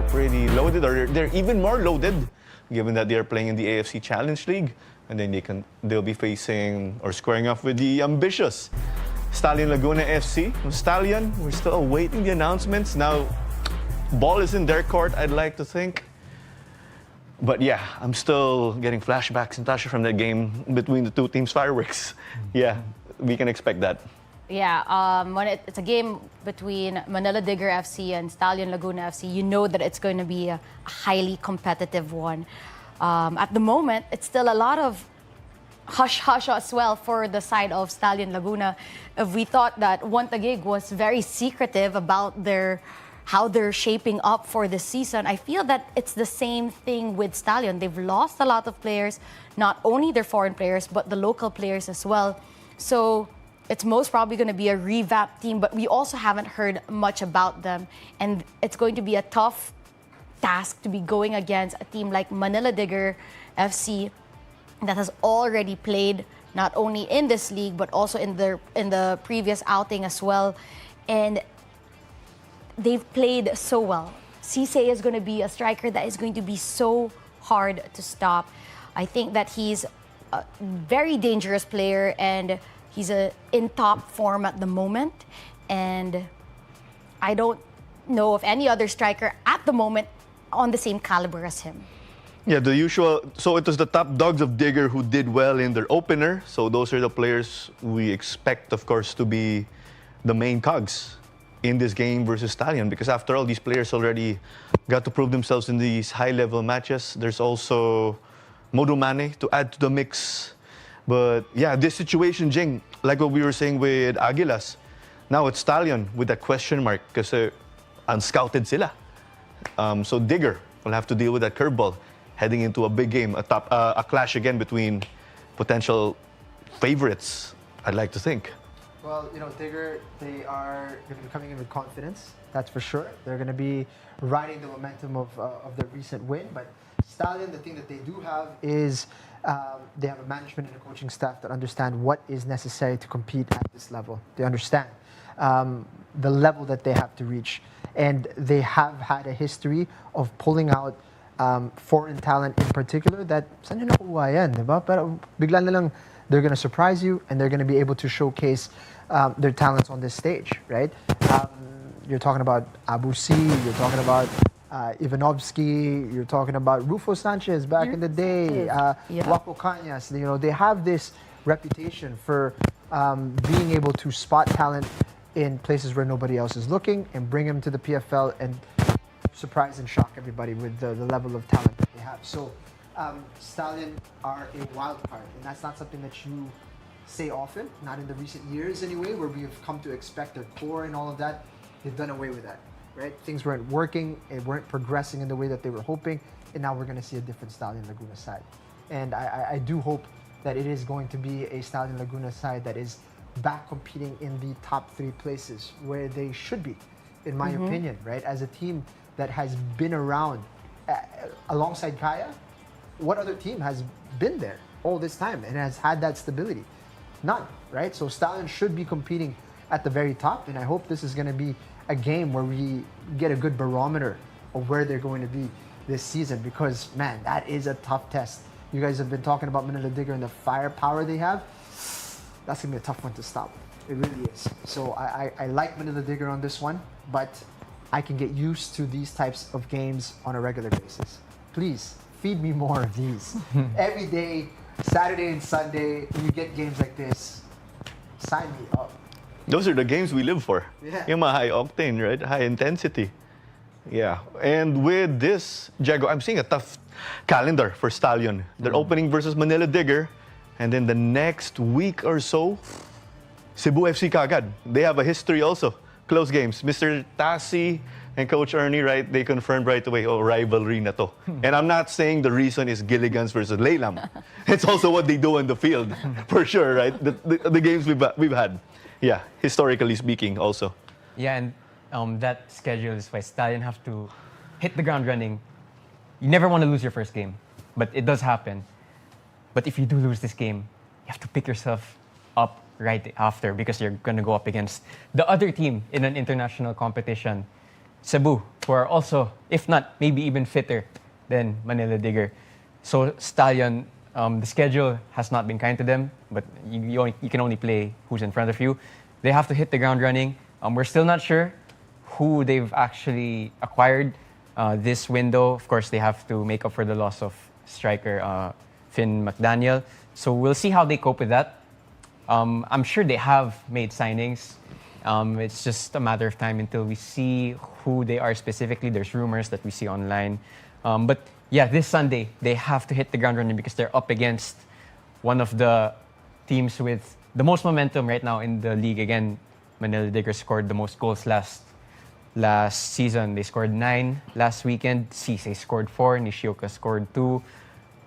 pretty loaded, or they're even more loaded, given that they're playing in the AFC Challenge League, and then they'll be facing or squaring off with the ambitious Stallion Laguna FC. Stallion, we're still awaiting the announcements. Now, ball is in their court, I'd like to think. But yeah, I'm still getting flashbacks, Natasha, from that game between the two teams' fireworks. Yeah, we can expect that. Yeah, when it's a game between Manila Digger FC and Stallion Laguna FC, you know that it's going to be a highly competitive one. At the moment, it's still a lot of hush-hush as well for the side of Stallion Laguna. We thought that Wantagig was very secretive about how they're shaping up for the season. I feel that it's the same thing with Stallion. They've lost a lot of players, not only their foreign players, but the local players as well. So it's most probably going to be a revamped team, but we also haven't heard much about them. And it's going to be a tough task to be going against a team like Manila Digger FC that has already played not only in this league, but also in the previous outing as well. And they've played so well. Cisse is going to be a striker that is going to be so hard to stop. I think that he's a very dangerous player, and he's in top form at the moment. And I don't know of any other striker at the moment on the same caliber as him. Yeah, the usual. So it was the top dogs of Digger who did well in their opener. So those are the players we expect, of course, to be the main cogs in this game versus Stallion, because after all, these players already got to prove themselves in these high-level matches. There's also Modu Mane to add to the mix. But yeah, this situation, Jing, like what we were saying with Aguilas, now it's Stallion with that question mark kasi unscouted sila. So Digger will have to deal with that curveball heading into a big game, a clash again between potential favorites, I'd like to think. Well, you know, Digger, they are going to be coming in with confidence, that's for sure. They're going to be riding the momentum of their recent win. But Stallion, the thing that they do have is they have a management and a coaching staff that understand what is necessary to compete at this level. They understand the level that they have to reach. And they have had a history of pulling out foreign talent in particular that saan nyo nakuha yan, di ba? Pero bigla na lang they're going to surprise you, and they're going to be able to showcase their talents on this stage, right? You're talking about Abusi, you're talking about Ivanovsky, you're talking about Rufo Sanchez back in the day, Waco Cañas. You know, they have this reputation for being able to spot talent in places where nobody else is looking and bring them to the PFL and surprise and shock everybody with the level of talent that they have. So Stallion are a wild card, and that's not something that you say often, not in the recent years anyway, where we have come to expect their core and all of that. They've done away with that, right? Things weren't working, it weren't progressing in the way that they were hoping, and now we're going to see a different Stallion Laguna side. And I do hope that it is going to be a Stallion Laguna side that is back competing in the top 3 places where they should be, in my opinion, right? As a team that has been around alongside Kaya, what other team has been there all this time and has had that stability? None, right? So Stallion should be competing at the very top, and I hope this is going to be a game where we get a good barometer of where they're going to be this season, because, man, that is a tough test. You guys have been talking about Manila Digger and the firepower they have. That's going to be a tough one to stop. It really is. So I like Manila Digger on this one, but I can get used to these types of games on a regular basis. Please, feed me more of these. Every day, Saturday and Sunday, you get games like this. Sign me up. Those are the games we live for. Yeah. Yung mga high octane, right? High intensity. Yeah. And with this, Jago, I'm seeing a tough calendar for Stallion. They're opening versus Manila Digger. And then the next week or so, Cebu FC kagad. They have a history also. Close games. Mr. Tassi and Coach Ernie, right, they confirmed right away, oh, rivalry na to. And I'm not saying the reason is Gilligan's versus Leylam. It's also what they do on the field, for sure, right? The games we've had. Yeah, historically speaking also. Yeah, and that schedule is why Stallion have to hit the ground running. You never want to lose your first game, but it does happen. But if you do lose this game, you have to pick yourself up right after, because you're going to go up against the other team in an international competition. Cebu, who are also, if not, maybe even fitter than Manila Digger. So Stallion, the schedule has not been kind to them, but you can only play who's in front of you. They have to hit the ground running. We're still not sure who they've actually acquired this window. Of course, they have to make up for the loss of striker Finn McDaniel. So we'll see how they cope with that. I'm sure they have made signings. It's just a matter of time until we see who they are specifically. There's rumors that we see online. But yeah, this Sunday, they have to hit the ground running because they're up against one of the teams with the most momentum right now in the league. Again, Manila Digger scored the most goals last season. They scored 9 last weekend. Sisay scored 4. Nishioka scored 2.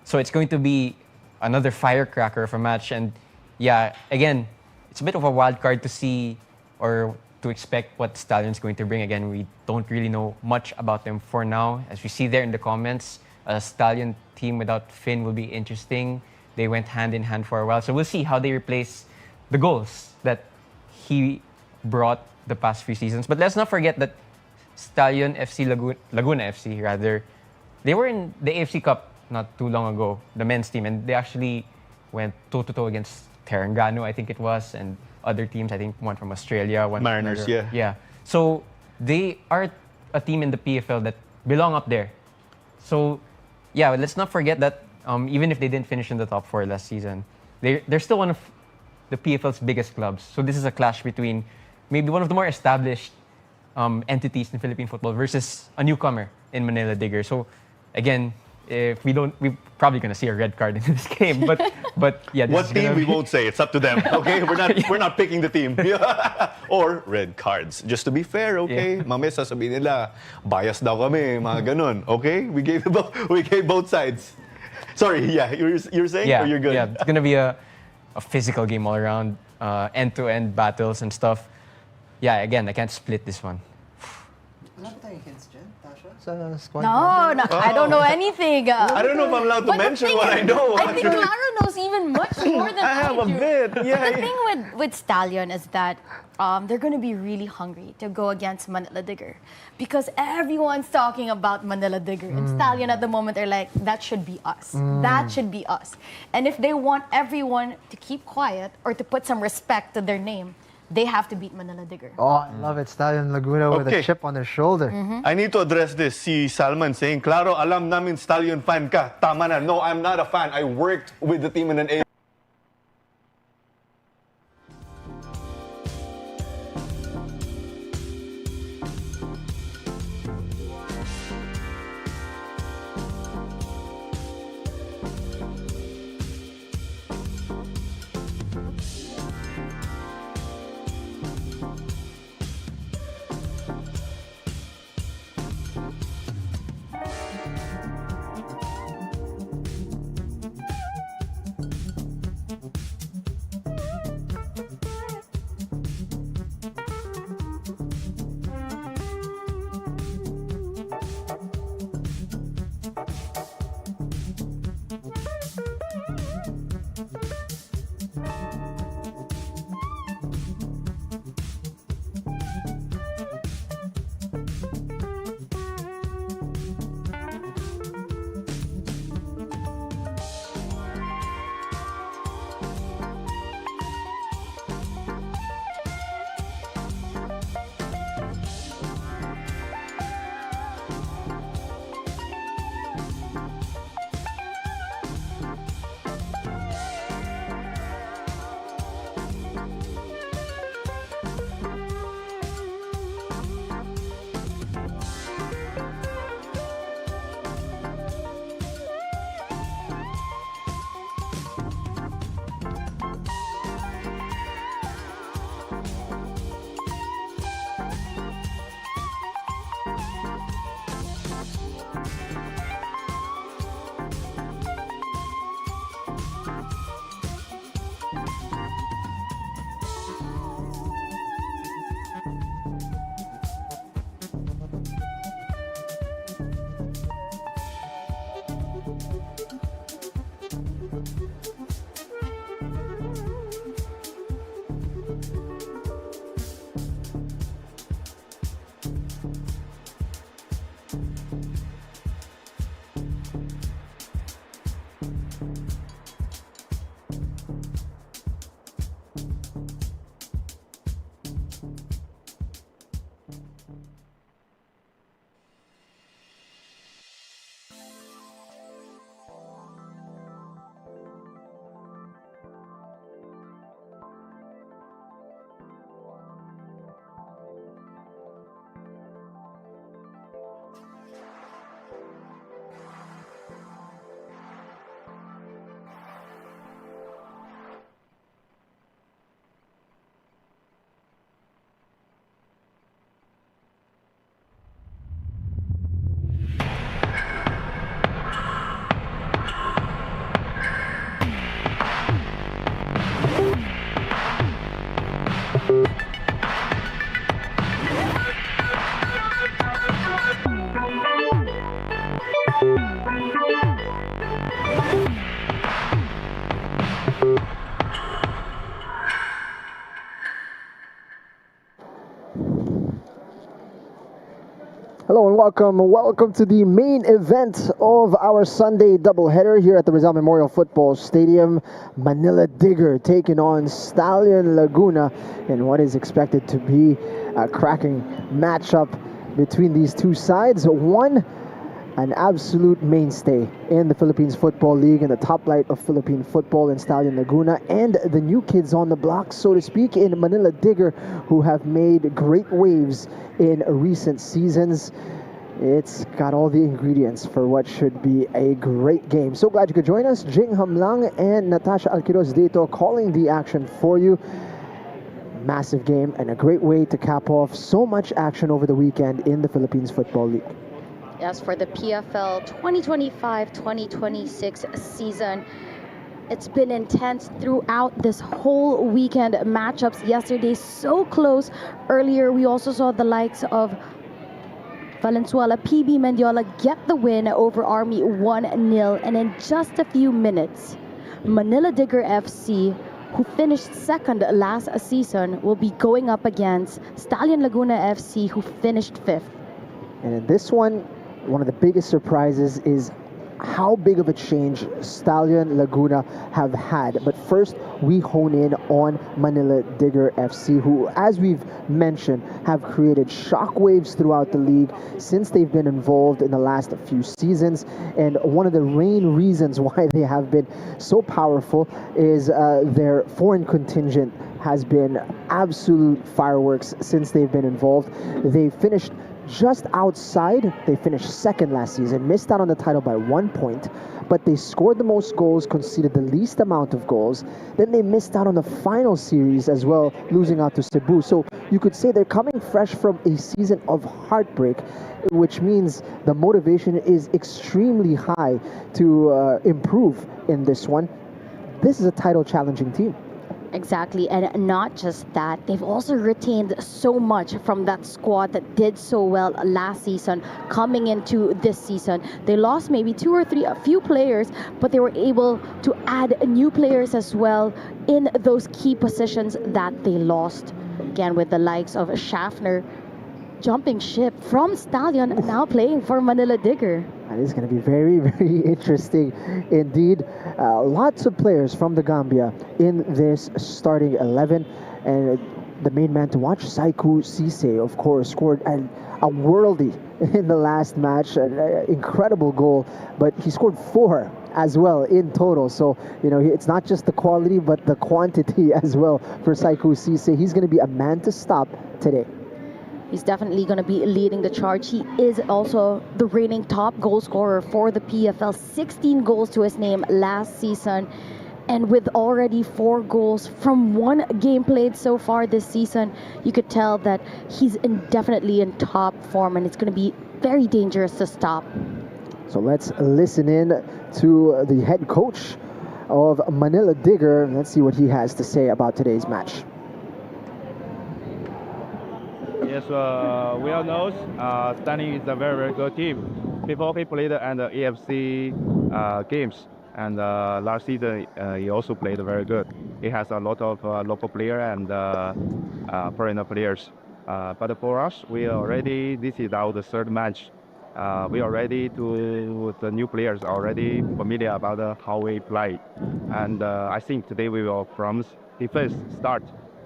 So it's going to be another firecracker of a match. And yeah, again, it's a bit of a wild card to see or to expect what Stallion's going to bring. Again, we don't really know much about them for now. As we see there in the comments, a Stallion team without Finn will be interesting. They went hand in hand for a while. So we'll see how they replace the goals that he brought the past few seasons. But let's not forget that Stallion FC, Laguna FC rather, they were in the AFC Cup not too long ago, the men's team, and they actually went toe-to-toe against Terengganu, I think it was, and other teams, I think one from Australia, one Mariners, from yeah. Yeah. So they are a team in the PFL that belong up there. So yeah, let's not forget that even if they didn't finish in the top 4 last season, they're still one of the PFL's biggest clubs. So this is a clash between maybe one of the more established entities in Philippine football versus a newcomer in Manila Digger. So again, if we're probably gonna see a red card in this game. But yeah, this What is gonna team we be- won't say. It's up to them. Okay, we're not picking the team. Or red cards. Just to be fair, okay. Yeah. Mamaya sasabihin nila, bias daw kami, mga ganun. Okay, we gave both sides. Sorry, yeah, you're saying, Yeah, or you're good? yeah, it's gonna be a physical game all around, end-to-end battles and stuff. Yeah, again, I can't split this one. Wala ba tayong hints dyan, Tasha? Sa squad No, member? I don't know anything. I don't know if I'm allowed to But the mention thing what is, I know. I think Claro knows even much more than I have a do. bit, yeah. But the thing with Stallion is that they're going to be really hungry to go against Manila Digger because everyone's talking about Manila Digger. And Stallion at the moment are like, that should be us. That should be us. And if they want everyone to keep quiet or to put some respect to their name, they have to beat Manila Digger. Oh, I love it. Stallion Laguna with Okay. a chip on their shoulder. I need to address this. Si Salman saying, Claro, alam namin Stallion fan ka. Tama na. No, I'm not a fan. I worked with the team in an A. Hello and welcome. Welcome to the main event of our Sunday doubleheader here at the Rizal Memorial Football Stadium. Manila Digger taking on Stallion Laguna in what is expected to be a cracking matchup between these two sides. One, an absolute mainstay in the Philippines Football League and the top light of Philippine football in Stallion Laguna, and the new kids on the block, so to speak, in Manila Digger, who have made great waves in recent seasons. It's got all the ingredients for what should be a great game. So glad you could join us. Jing Hamlang and Natasha Alquiros dito calling the action for you. Massive game and a great way to cap off so much action over the weekend in the Philippines Football League. Yes, for the PFL 2025-2026 season, it's been intense throughout this whole weekend. Matchups yesterday so close. Earlier, we also saw the likes of Valenzuela, PB Mendiola get the win over Army 1-0. And in just a few minutes, Manila Digger FC, who finished second last season, will be going up against Stallion Laguna FC, who finished fifth. And in this one of the biggest surprises is how big of a change Stallion Laguna have had. But first, we hone in on Manila Digger FC, who, as we've mentioned, have created shockwaves throughout the league since they've been involved in the last few seasons. And one of the main reasons why they have been so powerful is their foreign contingent has been absolute fireworks since they've been involved. They finished just outside. They finished second last season, missed out on the title by 1 point, but they scored the most goals, conceded the least amount of goals. Then they missed out on the final series as well, losing out to Cebu. So you could say they're coming fresh from a season of heartbreak, which means the motivation is extremely high to improve in this one. This is a title challenging team. Exactly, and not just that, they've also retained so much from that squad that did so well last season coming into this season. They lost maybe a few players, but they were able to add new players as well in those key positions that they lost. Again, with the likes of Schaffner jumping ship from Stallion, now playing for Manila Digger. That is going to be very, very interesting indeed. Lots of players from the Gambia in this starting 11. And the main man to watch, Saiku Sise, of course, scored a worldie in the last match. An incredible goal, but he scored 4 as well in total. So, it's not just the quality, but the quantity as well for Saiku Sise. He's going to be a man to stop today. He's definitely going to be leading the charge. He is also the reigning top goal scorer for the PFL. 16 goals to his name last season. And with already 4 goals from 1 game played so far this season, you could tell that he's definitely in top form, and it's going to be very dangerous to stop. So let's listen in to the head coach of Manila Digger. Let's see what he has to say about today's match. Yes, we all know Stallion is a very, very good team. Before he played in the AFC games, and last season he also played very good. He has a lot of local players and foreigner players. But for us, this is our third match. We already with the new players already familiar about how we play, and I think today we will from defense start.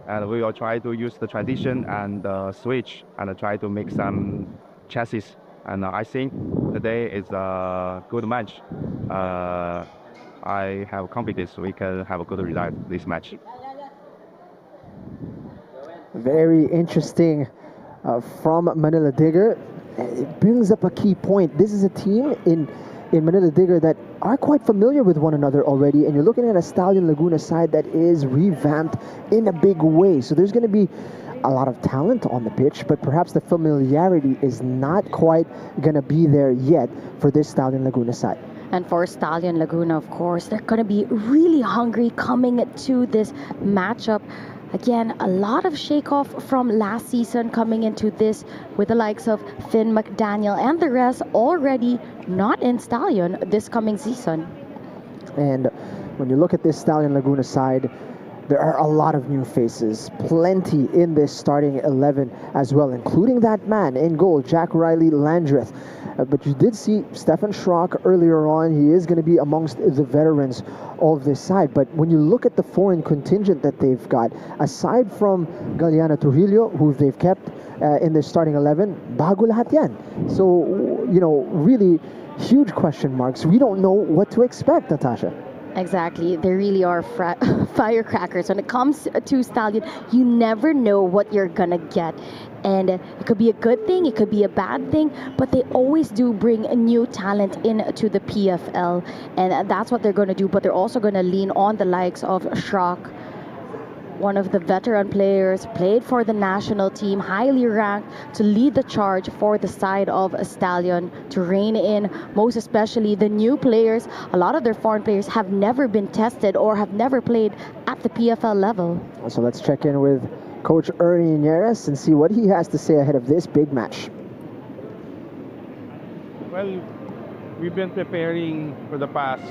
And we will try to use the transition and switch and try to make some chassis. And I think today is a good match. I have confidence we can have a good result this match. Very interesting from Manila Digger. It brings up a key point. This is a team in Manila Digger that are quite familiar with one another already, and you're looking at a Stallion Laguna side that is revamped in a big way. So there's going to be a lot of talent on the pitch, but perhaps the familiarity is not quite going to be there yet for this Stallion Laguna side. And for Stallion Laguna, of course, they're going to be really hungry coming to this matchup. Again, a lot of shake-off from last season coming into this with the likes of Finn McDaniel and the rest already not in Stallion this coming season. And when you look at this Stallion Laguna side, there are a lot of new faces, plenty in this starting 11 as well, including that man in goal, Jack Riley Landreth. But you did see Stefan Schrock earlier on. He is going to be amongst the veterans of this side. But when you look at the foreign contingent that they've got, aside from Galiana Trujillo, who they've kept in their starting 11, bago lahat yan. So, you know, really huge question marks. We don't know what to expect, Natasha. Exactly. They really are firecrackers. When it comes to Stallion, you never know what you're going to get. And it could be a good thing, it could be a bad thing, but they always do bring a new talent into the PFL. And that's what they're going to do. But they're also going to lean on the likes of Schrock, one of the veteran players, played for the national team, highly ranked, to lead the charge for the side of Stallion, to rein in most especially the new players. A lot of their foreign players have never been tested or have never played at the PFL level. So let's check in with Coach Ernie Nieres and see what he has to say ahead of this big match. Well, we've been preparing for the past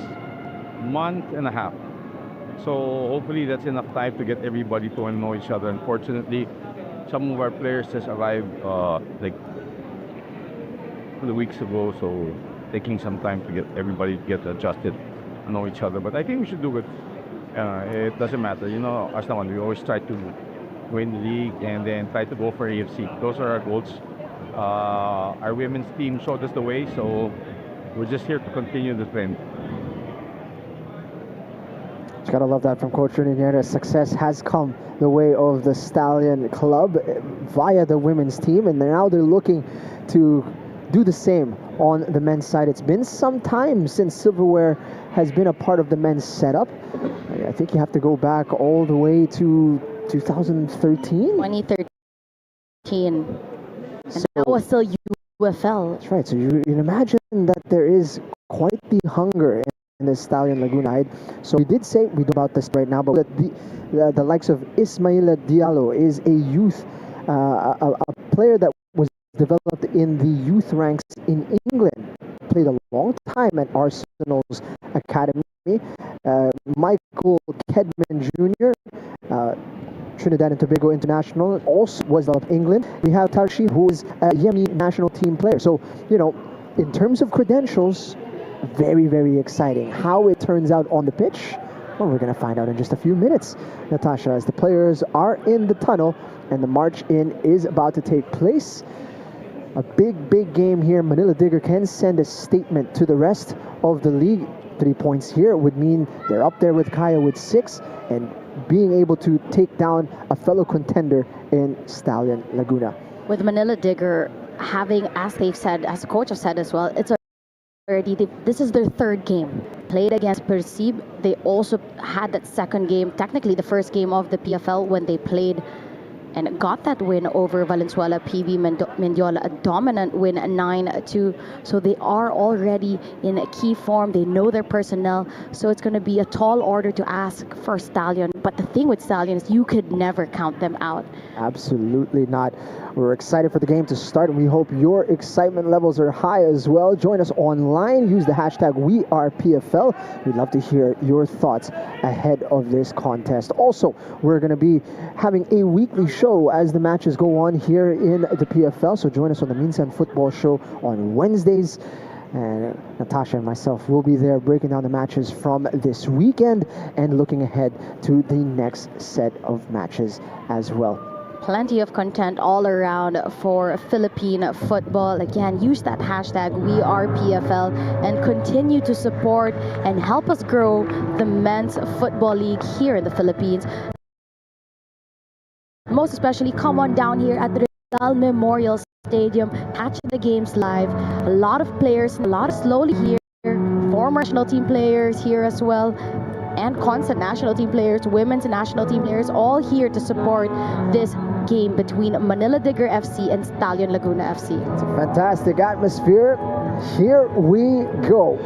month and a half. So hopefully that's enough time to get everybody to know each other. Unfortunately, some of our players just arrived like a couple of weeks ago, so taking some time to get everybody to get adjusted and know each other. But I think we should do it. It doesn't matter. You know, as the one, we always try to win the league and then try to go for AFC. Those are our goals. Our women's team showed us the way, so we're just here to continue the trend. Just gotta love that from Coach Ernie Nieres. Success has come the way of the Stallion Club via the women's team, and now they're looking to do the same on the men's side. It's been some time since silverware has been a part of the men's setup. I think you have to go back all the way to 2013. 2013. And that was still UFL. That's right. So you imagine that there is quite the hunger in the Stallion Laguna. So we did say, we know about this right now, but that the likes of Ismaila Diallo is a youth, a player that was developed in the youth ranks in England, played a long time at Arsenal's academy. Michael Kedman Jr., Trinidad and Tobago International, also was of England. We have Tarshi, who is a Yemi national team player. So, you know, in terms of credentials, very, very exciting. How it turns out on the pitch, well, we're going to find out in just a few minutes, Natasha, as the players are in the tunnel and the march in is about to take place. A big, big game here. Manila Digger can send a statement to the rest of the league. 3 points here would mean they're up there with Kaya with 6 and being able to take down a fellow contender in Stallion Laguna. With Manila Digger having, as they've said, as the coach has said as well, it's already, this is their third game. Played against Persib. They also had that second game, technically the first game of the PFL, when they played and got that win over Valenzuela PB Mendiola, a dominant win, 9-2. So they are already in a key form. They know their personnel. So it's going to be a tall order to ask for Stallion. But the thing with Stallion is you could never count them out. Absolutely not. We're excited for the game to start, and we hope your excitement levels are high as well. Join us online. Use the hashtag WeArePFL. We'd love to hear your thoughts ahead of this contest. Also, we're going to be having a weekly show as the matches go on here in the PFL. So join us on the Minsan Football Show on Wednesdays. And Natasha and myself will be there breaking down the matches from this weekend and looking ahead to the next set of matches as well. Plenty of content all around for Philippine football. Again, use that hashtag WeArePFL and continue to support and help us grow the men's football league here in the Philippines. Most especially, come on down here at the Rizal Memorial Stadium, catch the games live. A lot of players, a lot of slowly here, former national team players here as well, and constant national team players, women's national team players, all here to support this game between Manila Digger FC and Stallion Laguna FC. It's a fantastic atmosphere. Here we go.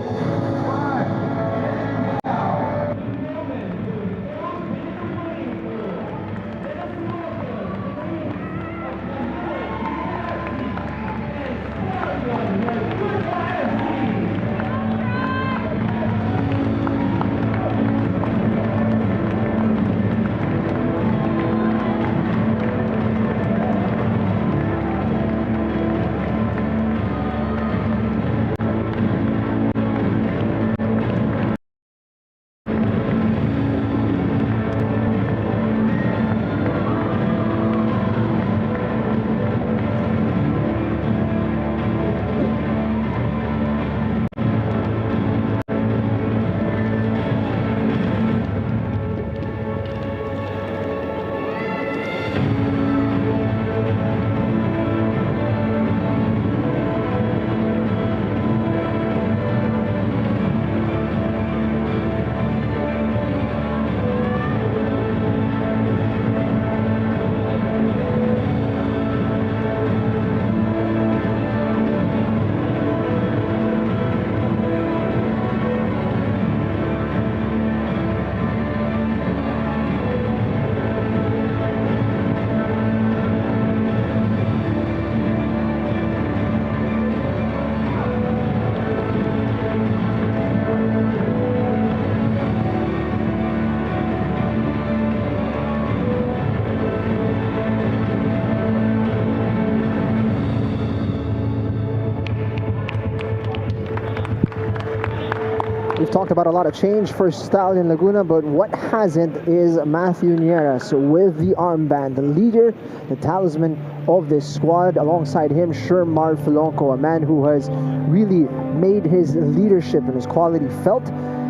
We've talked about a lot of change for Stallion Laguna, but what hasn't is Matthew Nieras with the armband, the leader, the talisman of this squad. Alongside him, Shermar Filonco, a man who has really made his leadership and his quality felt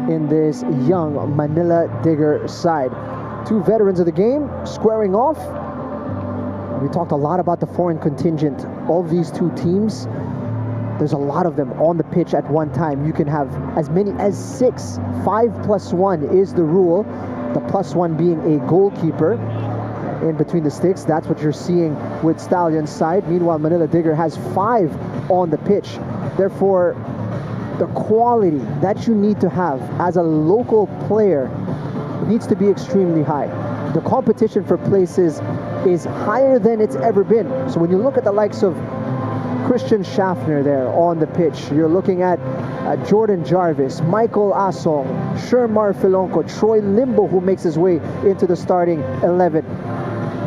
in this young Manila Digger side. Two veterans of the game squaring off. We talked a lot about the foreign contingent of these two teams. There's a lot of them on the pitch at one time. You can have as many as 6. 5+1 is the rule. The +1 being a goalkeeper in between the sticks. That's what you're seeing with Stallion's side. Meanwhile, Manila Digger has 5 on the pitch. Therefore, the quality that you need to have as a local player needs to be extremely high. The competition for places is higher than it's ever been. So when you look at the likes of Christian Schaffner there on the pitch, you're looking at Jordan Jarvis, Michael Asong, Shermar Filonco, Troy Limbo, who makes his way into the starting 11.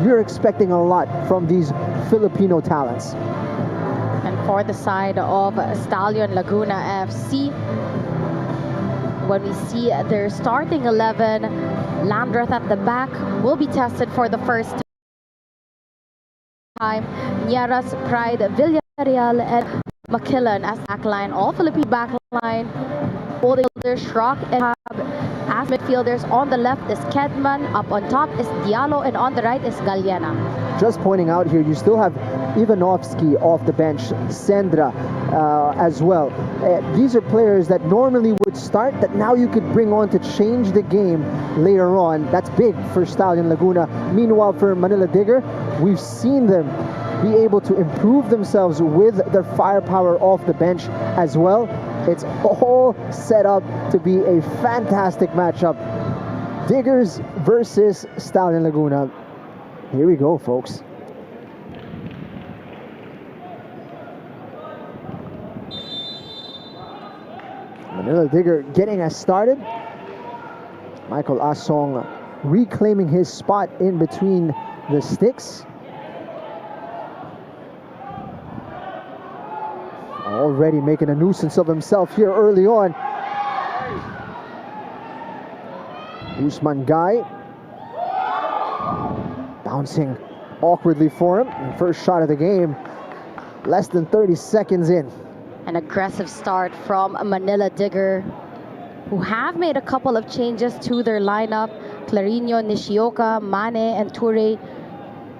You're expecting a lot from these Filipino talents. And for the side of Stallion Laguna FC, when we see their starting 11, Landreth at the back will be tested for the first time. Nieras, Pride, Villarreal, and McKillen as backline. All Philippine backline. Holding Shrock and Hab. As midfielders, on the left is Kedman, up on top is Diallo, and on the right is Gallena. Just pointing out here, you still have Ivanovsky off the bench, Sendra as well. These are players that normally would start, that now you could bring on to change the game later on. That's big for Stallion Laguna. Meanwhile, for Manila Digger, we've seen them be able to improve themselves with their firepower off the bench as well. It's all set up to be a fantastic matchup. Diggers versus Stallion Laguna. Here we go, folks. Manila Digger getting us started. Michael Asong reclaiming his spot in between the sticks. Already making a nuisance of himself here early on. Usman Guy bouncing awkwardly for him. And first shot of the game, less than 30 seconds in. An aggressive start from Manila Digger, who have made a couple of changes to their lineup. Clarino, Nishioka, Mane, and Ture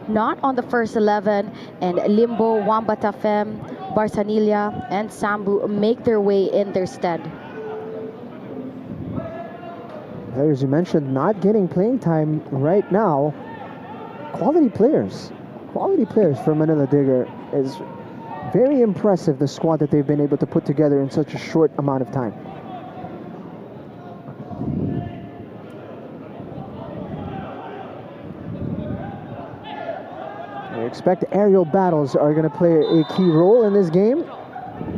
not on the first 11, and Limbo, Wambatafem, Barsanilla, and Sambu make their way in their stead. As you mentioned, not getting playing time right now. Quality players for Manila Digger. Is very impressive, the squad that they've been able to put together in such a short amount of time. I expect aerial battles are going to play a key role in this game.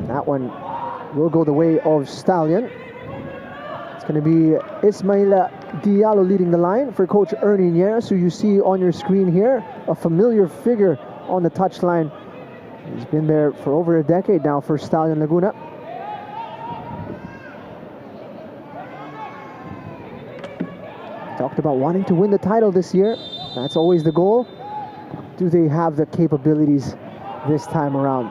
That one will go the way of Stallion. It's going to be Ismaila Diallo leading the line for Coach Ernie Nieras, who you see on your screen here, a familiar figure on the touchline. He's been there for over a decade now for Stallion Laguna. Talked about wanting to win the title this year. That's always the goal. Do they have the capabilities this time around?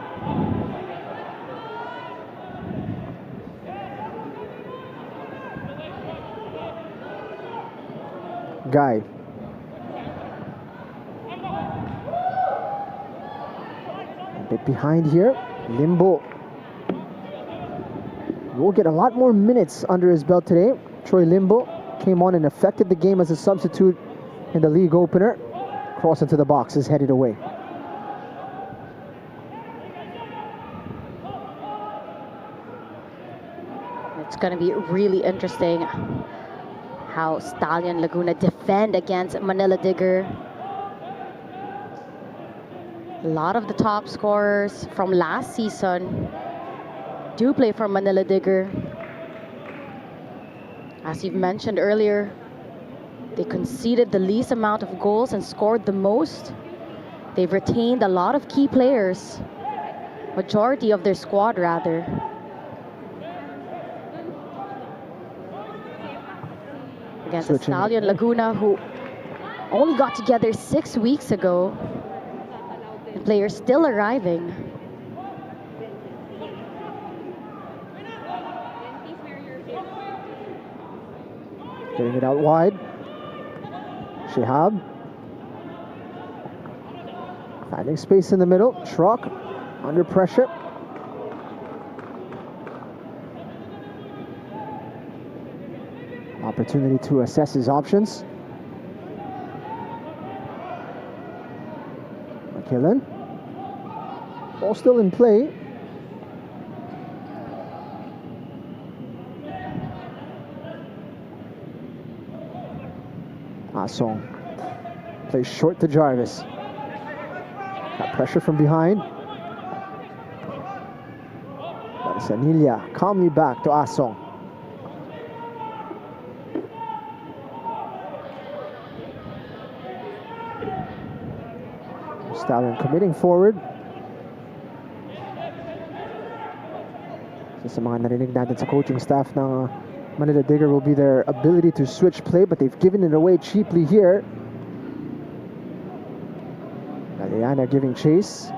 Guy. A bit behind here. Limbo will get a lot more minutes under his belt today. Troy Limbo came on and affected the game as a substitute in the league opener. Cross into the box is headed away. It's going to be really interesting how Stallion Laguna defend against Manila Digger. A lot of the top scorers from last season do play for Manila Digger. As you've mentioned earlier, they conceded the least amount of goals and scored the most. They've retained a lot of key players, majority of their squad rather. against a Switching. Stallion Laguna who only got together 6 weeks ago. The players still arriving. Getting it out wide. Shihab. Finding space in the middle. Truck under pressure. Opportunity to assess his options. McKillen. Ball still in play. Song plays short to Jarvis. Got pressure from behind. Sanilia calmly back to Asong. Stallion committing forward. Sa mga narinig natin sa coaching staff ng Manila Digger will be their ability to switch play, but they've given it away cheaply here. Galeana giving chase.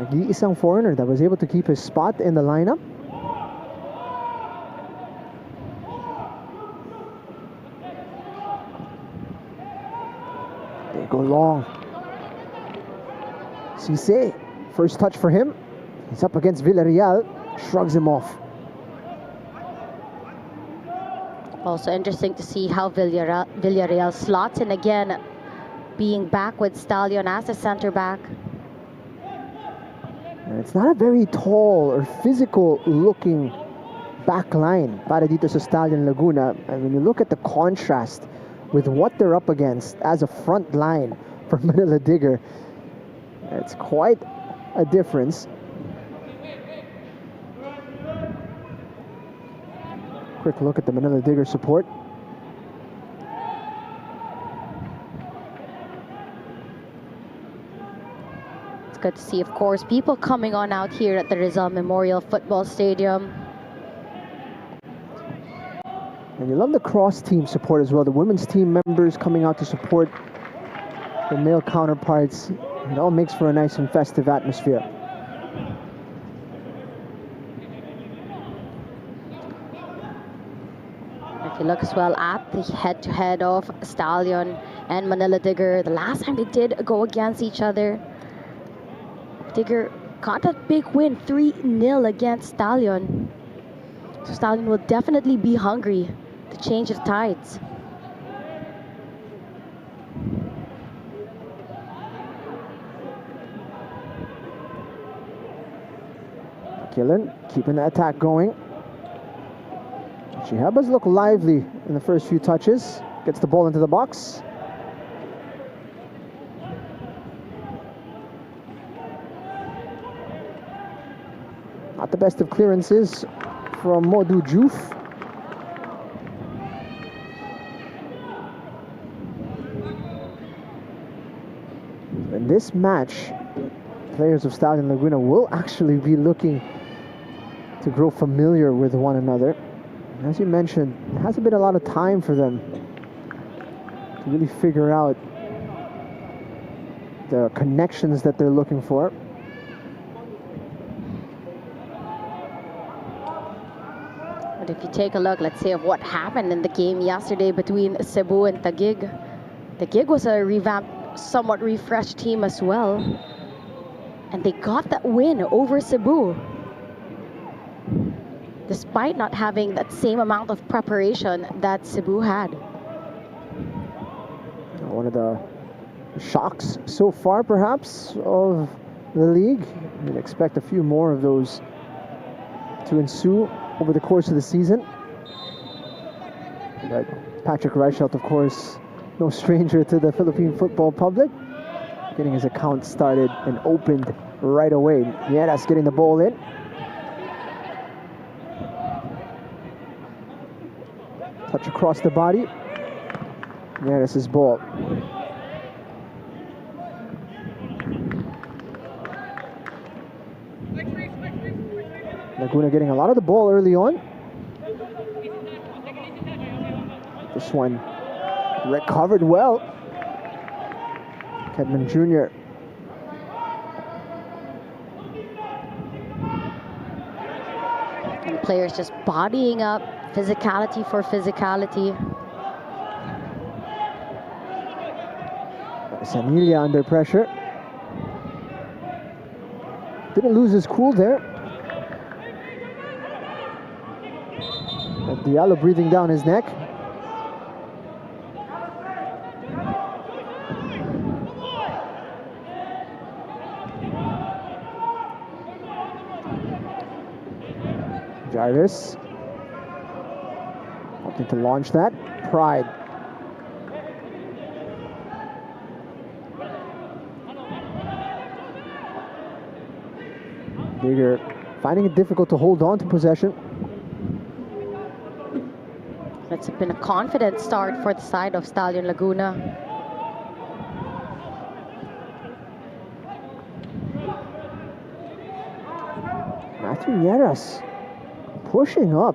Nag-iisang foreigner that was able to keep his spot in the lineup. They go long. Cisse, first touch for him. He's up against Villarreal, shrugs him off. Also interesting to see how Villarreal slots in again, being back with Stallion as a center back. And it's not a very tall or physical looking back line para dito sa Stallion Laguna. And when you look at the contrast with what they're up against as a front line for Manila Digger, it's quite a difference. Quick look at the Manila Digger support. It's good to see, of course, people coming on out here at the Rizal Memorial Football Stadium. And you love the cross team support as well. The women's team members coming out to support their male counterparts. It all makes for a nice and festive atmosphere. If you look as well at the head-to-head of Stallion and Manila Digger, the last time they did go against each other, Digger got a big win, 3-0 against Stallion. So Stallion will definitely be hungry to change the tides. Killen keeping the attack going. Shihabas look lively in the first few touches. Gets the ball into the box. Not the best of clearances from Modu Juf. In this match, players of Stallion Laguna will actually be looking to grow familiar with one another. As you mentioned, it hasn't been a lot of time for them to really figure out the connections that they're looking for. But if you take a look, let's say, of what happened in the game yesterday between Cebu and Taguig, Taguig was a revamped, somewhat refreshed team as well. And they got that win over Cebu, despite not having that same amount of preparation that Cebu had. One of the shocks so far, perhaps, of the league. We'd expect a few more of those to ensue over the course of the season. But Patrick Reichelt, of course, no stranger to the Philippine football public, getting his account started and opened right away. Nieras getting the ball in. Touch across the body. Nieras' ball. Laguna getting a lot of the ball early on. This one recovered well. Kedman Jr. And the players just bodying up, physicality for physicality. Samilia under pressure. Didn't lose his cool there. But Diallo breathing down his neck. Jarvis hoping to launch that. Pride. Digger finding it difficult to hold on to possession. It's been a confident start for the side of Stallion Laguna. Matthew Lleras pushing up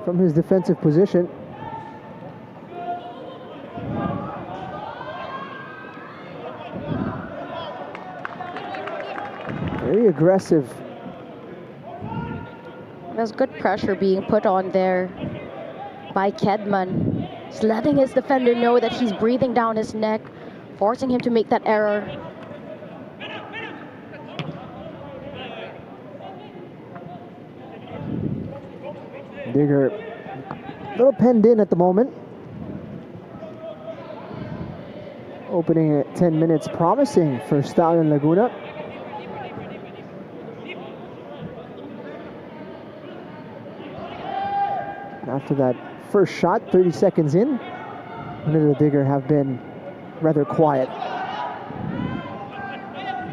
from his defensive position. Very aggressive. There's good pressure being put on there by Kedman. He's letting his defender know that he's breathing down his neck, forcing him to make that error. Digger a little penned in at the moment. Opening at 10 minutes promising for Stallion Laguna. After that first shot, 30 seconds in, Manila Digger have been rather quiet.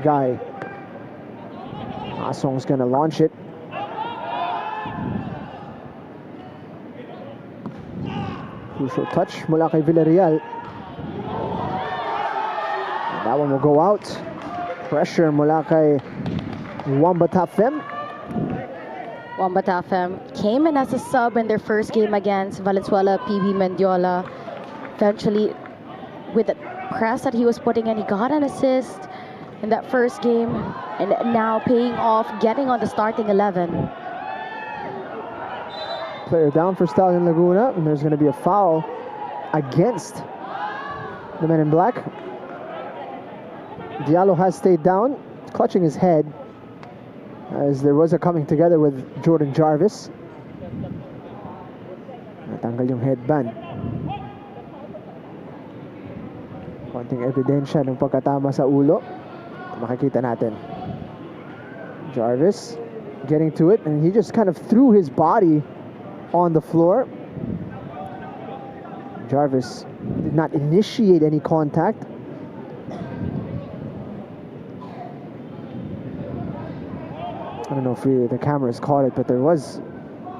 Guy. Asong's gonna launch it. Crucial touch mula kay Villarreal. And that one will go out. Pressure mula kay Wambata Fem. Wambata Fem came in as a sub in their first game against Valenzuela PB Mendiola. Eventually, with the press that he was putting in, he got an assist in that first game, and now paying off, getting on the starting 11. Player down for Stallion Laguna, and there's going to be a foul against the men in black. Diallo has stayed down, clutching his head, as there was a coming together with Jordan Jarvis. Natanggal yung headband. Konting ebidensya ng pagkatama sa ulo. Makikita natin. Jarvis getting to it, and he just kind of threw his body on the floor. Jarvis did not initiate any contact. I don't know if the cameras caught it, but there was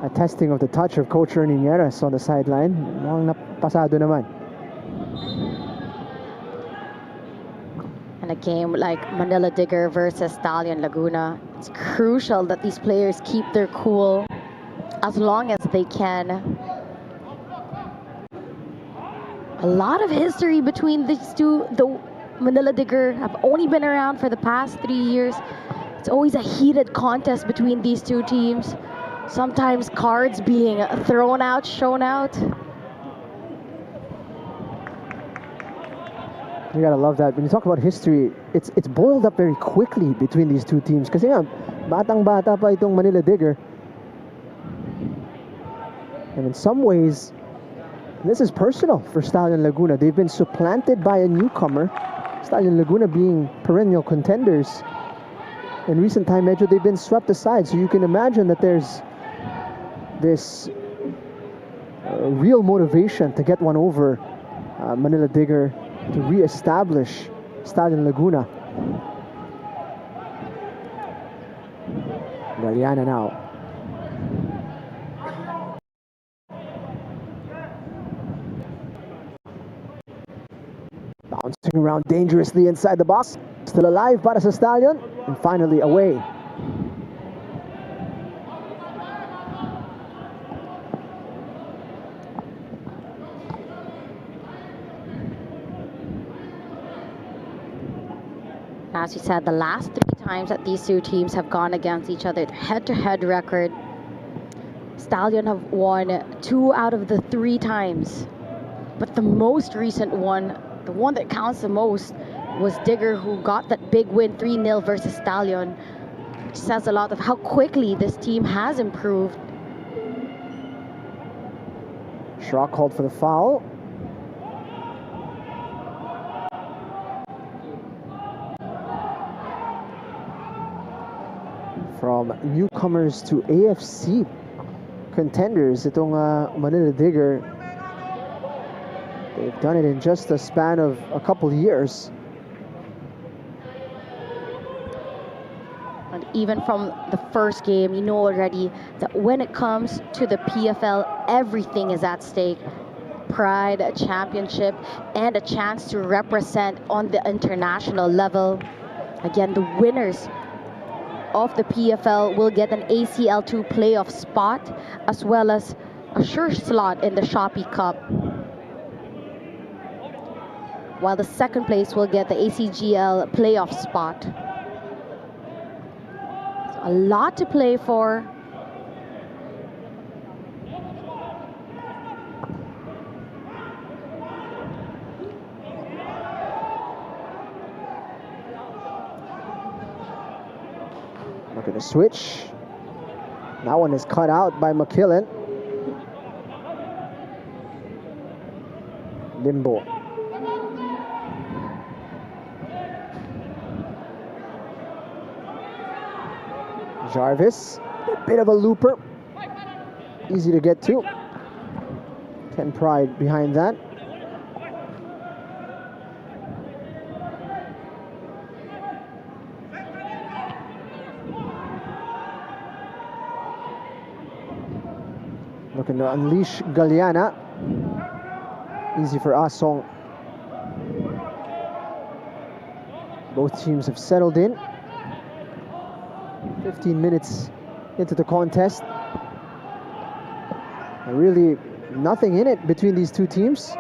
a testing of the touch of Coach Ernie Nieras on the sideline. Mukhang napasado naman. In a game like Manila Digger versus Stallion Laguna, it's crucial that these players keep their cool as long as they can. A lot of history between these two. The Manila Digger have only been around for the past 3 years. It's always a heated contest between these two teams. Sometimes cards being thrown out, shown out. You gotta love that. When you talk about history, it's boiled up very quickly between these two teams. Kasi nga, batang-bata pa itong Manila Digger. And in some ways, this is personal for Stallion Laguna. They've been supplanted by a newcomer. Stallion Laguna being perennial contenders. In recent time, medyo they've been swept aside. So you can imagine that there's this real motivation to get one over Manila Digger, to re-establish Stallion Laguna. Galiana now. Bouncing around dangerously inside the box. Still alive para sa Stallion. And finally away. As you said, the last 3 times that these two teams have gone against each other, the head-to-head record, Stallion have won 2 out of the 3 times. But the most recent one, the one that counts the most, was Digger, who got that big win 3-0 versus Stallion, which says a lot of how quickly this team has improved. Schrock called for the foul. From newcomers to AFC contenders, itong Manila Digger, they've done it in just a span of a couple years. And even from the first game, you know already that when it comes to the PFL, everything is at stake. Pride, a championship, and a chance to represent on the international level. Again, the winners of the PFL will get an ACL2 playoff spot, as well as a sure slot in the Shopee Cup. While the second place will get the ACGL playoff spot. So a lot to play for. Look at the switch. That one is cut out by McKillen. Limbo. Jarvis, a bit of a looper. Easy to get to. Ken Pride behind that. Looking to unleash Galeana. Easy for Asong. Both teams have settled in. 15 minutes into the contest. And really nothing in it between these two teams.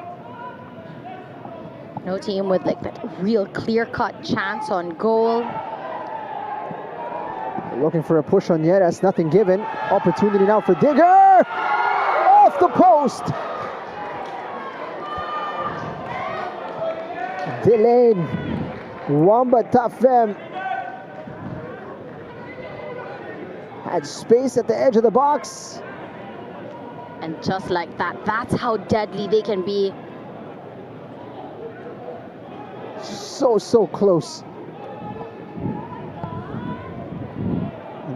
No team with like that real clear-cut chance on goal. Looking for a push on Yeras, nothing given. Opportunity now for Digger! Off the post! Delane. Wamba Tafem had space at the edge of the box. And just like that, that's how deadly they can be. So close.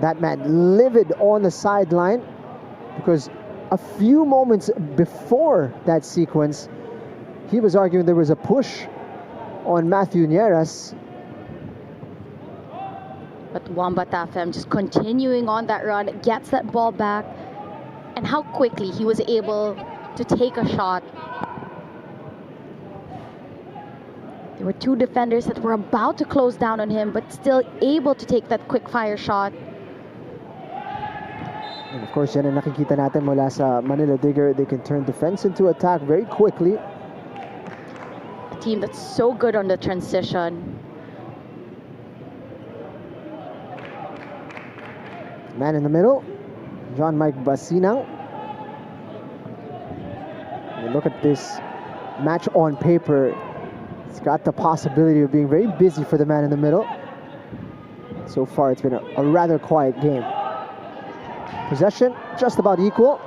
That man livid on the sideline because a few moments before that sequence, he was arguing there was a push on Matthew Nieras. But Wamba Tafem just continuing on that run, gets that ball back, and how quickly he was able to take a shot. There were 2 defenders that were about to close down on him, but still able to take that quick fire shot. And of course, yan ang nakikita natin mula sa Manila Digger. They can turn defense into attack very quickly. A team that's so good on the transition. Man in the middle, John Mike Basinang. You look at this match on paper, it's got the possibility of being very busy for the man in the middle. So far, it's been a rather quiet game. Possession, just about equal.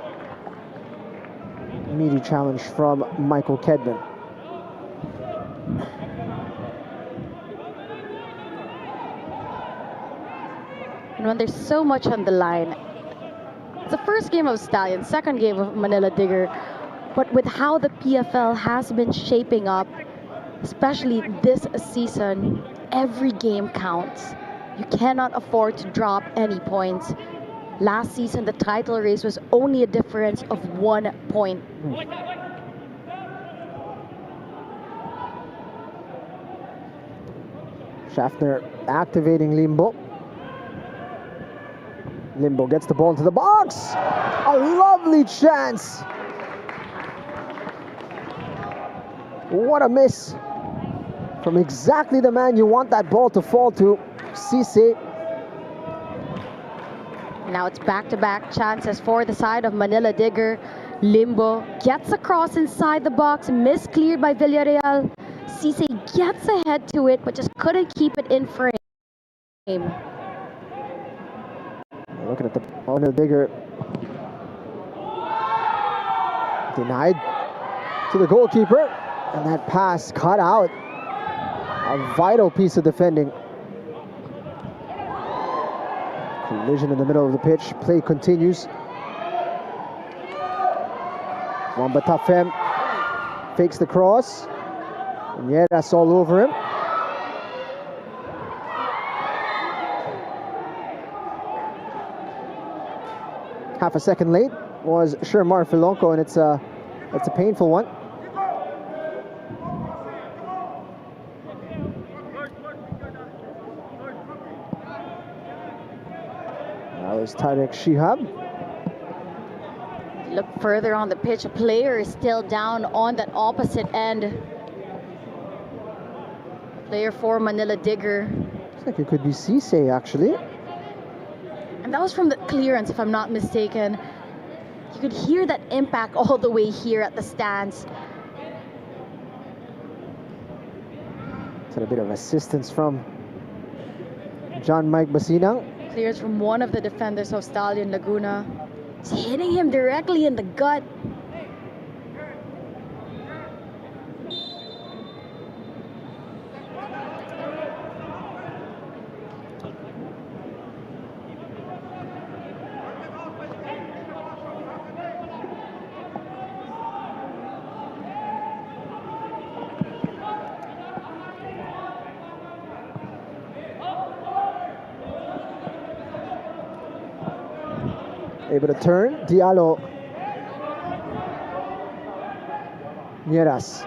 Immediate challenge from Michael Kedman. And when there's so much on the line, it's the first game of Stallion, second game of Manila Digger, but with how the PFL has been shaping up, especially this season, every game counts. You cannot afford to drop any points. Last season, the title race was only a difference of 1 point. Schaffner activating Limbo. Limbo gets the ball into the box. A lovely chance. What a miss from exactly the man you want that ball to fall to, Cisse. Now it's back-to-back chances for the side of Manila Digger. Limbo gets across inside the box, miscleared by Villarreal. Cisse gets ahead to it, but just couldn't keep it in frame. Looking at the Manila Digger. Denied to the goalkeeper, and that pass cut out. A vital piece of defending. Collision in the middle of the pitch. Play continues. Wamba Tafem fakes the cross. And yeah, that's all over him. Half a second late was Shermar Filonco, and it's a painful one. That was Tarek Shihab. Look further on the pitch, a player is still down on that opposite end. Player for Manila Digger. Looks like it could be Cisse, actually. And that was from the clearance, if I'm not mistaken. You could hear that impact all the way here at the stands. Had a bit of assistance from John Mike Basinang. Clears from one of the defenders of Stallion Laguna. It's hitting him directly in the gut. Able to turn. Diallo. Nieras.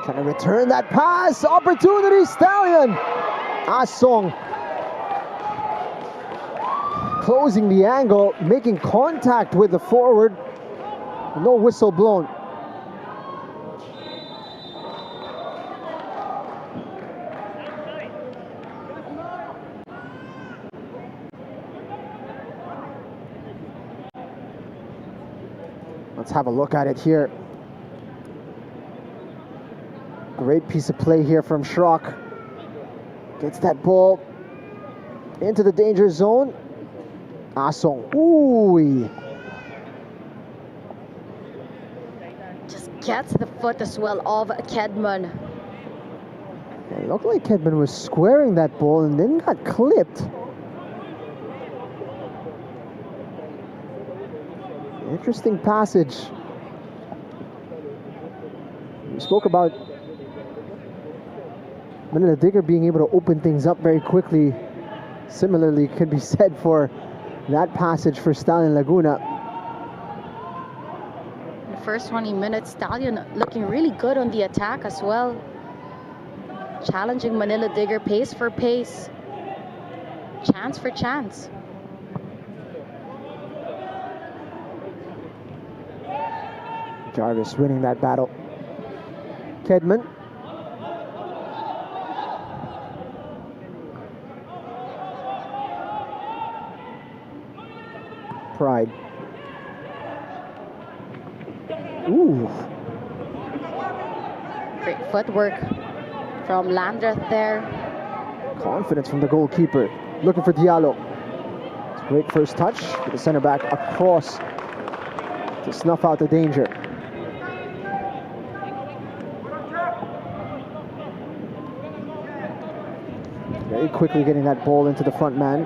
Trying to return that pass. Opportunity, Stallion. Asong. Closing the angle, making contact with the forward. No whistle blown. Let's have a look at it here. Great piece of play here from Schrock. Gets that ball into the danger zone. Asong. Ooh. Just gets the foot as well of Kedman. It looked like Kedman was squaring that ball and then got clipped. Interesting passage. We spoke about Manila Digger being able to open things up very quickly. Similarly, could be said for that passage for Stallion Laguna. In the first 20 minutes, Stallion looking really good on the attack as well. Challenging Manila Digger pace for pace. Chance for chance. Jarvis winning that battle. Kedman. Pride. Ooh. Great footwork from Landreth there. Confidence from the goalkeeper. Looking for Diallo. It's a great first touch with the center back across to snuff out the danger. Very quickly getting that ball into the front man.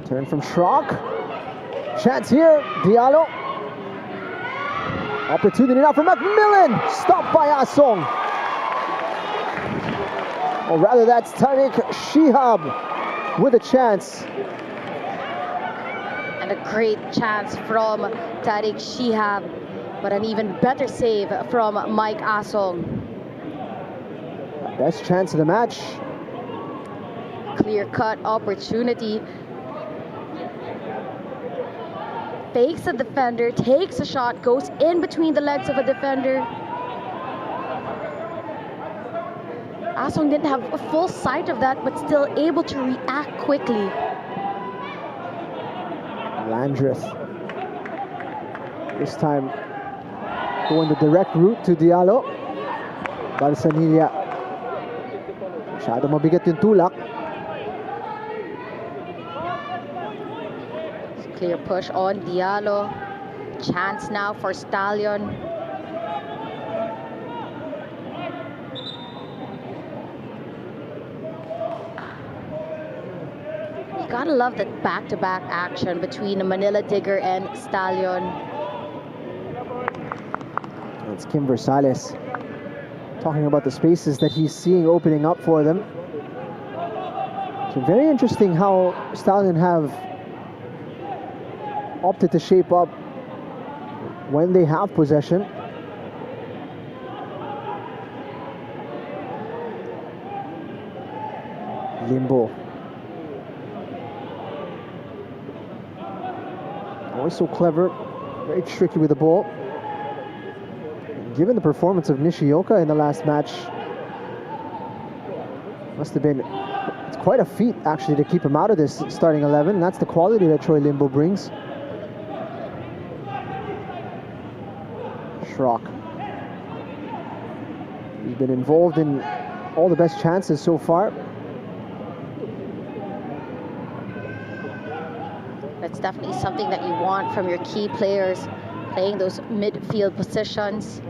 Turn from Schrock. Chance here. Diallo. Opportunity now for Macmillan. Stopped by Asong. Or rather, that's Tariq Shihab with a chance. And a great chance from Tariq Shihab, but an even better save from Mike Asong. Best chance of the match. Clear-cut opportunity. Fakes a defender, takes a shot, goes in between the legs of a defender. Asong didn't have a full sight of that, but still able to react quickly. Landreth. This time going the direct route to Diallo. Barsanilla. Masyado mabigat yung tulak. Clear push on Diallo. Chance now for Stallion. You gotta love that back-to-back action between Manila Digger and Stallion. It's Kim Versales talking about the spaces that he's seeing opening up for them. So very interesting how Stallion have opted to shape up when they have possession. Limbo. Always so clever, very tricky with the ball. Given the performance of Nishioka in the last match, must have been, it's quite a feat actually to keep him out of this starting 11, and that's the quality that Troy Limbo brings. Schrock. He's been involved in all the best chances so far. That's definitely something that you want from your key players, playing those midfield positions,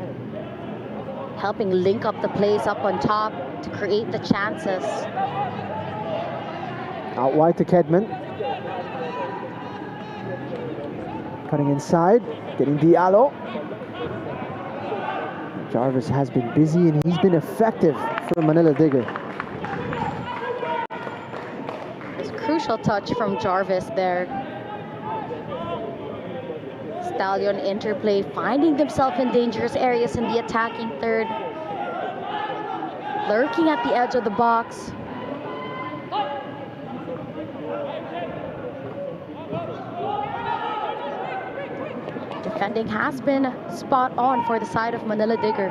helping link up the plays up on top to create the chances. Out wide to Kedman. Cutting inside, getting Diallo. Jarvis has been busy and he's been effective for Manila Digger. It's a crucial touch from Jarvis there. Stallion interplay, finding themselves in dangerous areas in the attacking third. Lurking at the edge of the box. Defending has been spot on for the side of Manila Digger.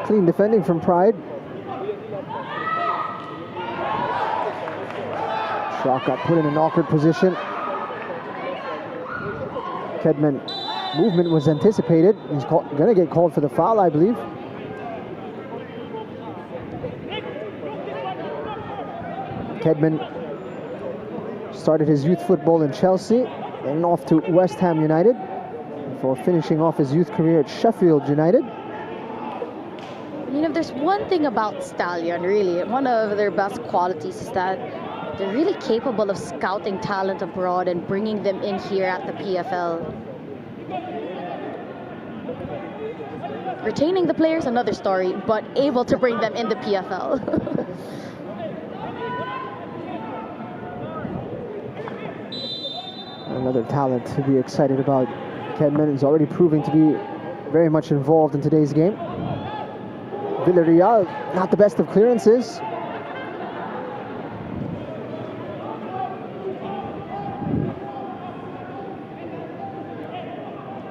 Clean defending from Pride. Schrock got put in an awkward position. Kedman, movement was anticipated. He's going to get called for the foul, I believe. Kedman started his youth football in Chelsea and off to West Ham United before finishing off his youth career at Sheffield United. You know, there's one thing about Stallion, really, one of their best qualities is that they're really capable of scouting talent abroad and bringing them in here at the PFL. Retaining the players, another story, but able to bring them in the PFL. Another talent to be excited about. Kedman is already proving to be very much involved in today's game. Villarreal, not the best of clearances.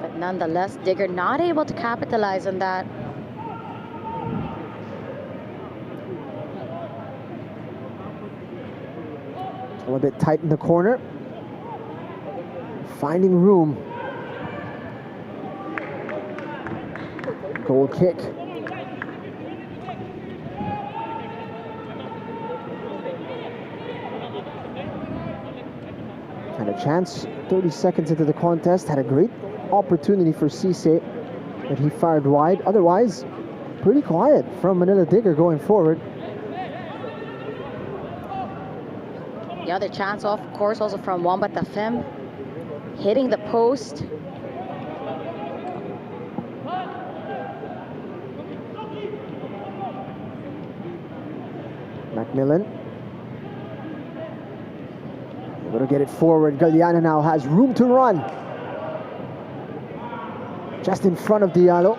But nonetheless, Digger not able to capitalize on that. A little bit tight in the corner. Finding room. Goal kick. Had a chance 30 seconds into the contest. Had a great opportunity for Cisse that he fired wide. Otherwise, pretty quiet from Manila Digger going forward. The other chance, of course, also from Wombat FM. Hitting the post. Macmillan. Able to get it forward. Galliana now has room to run. just in front of Diallo.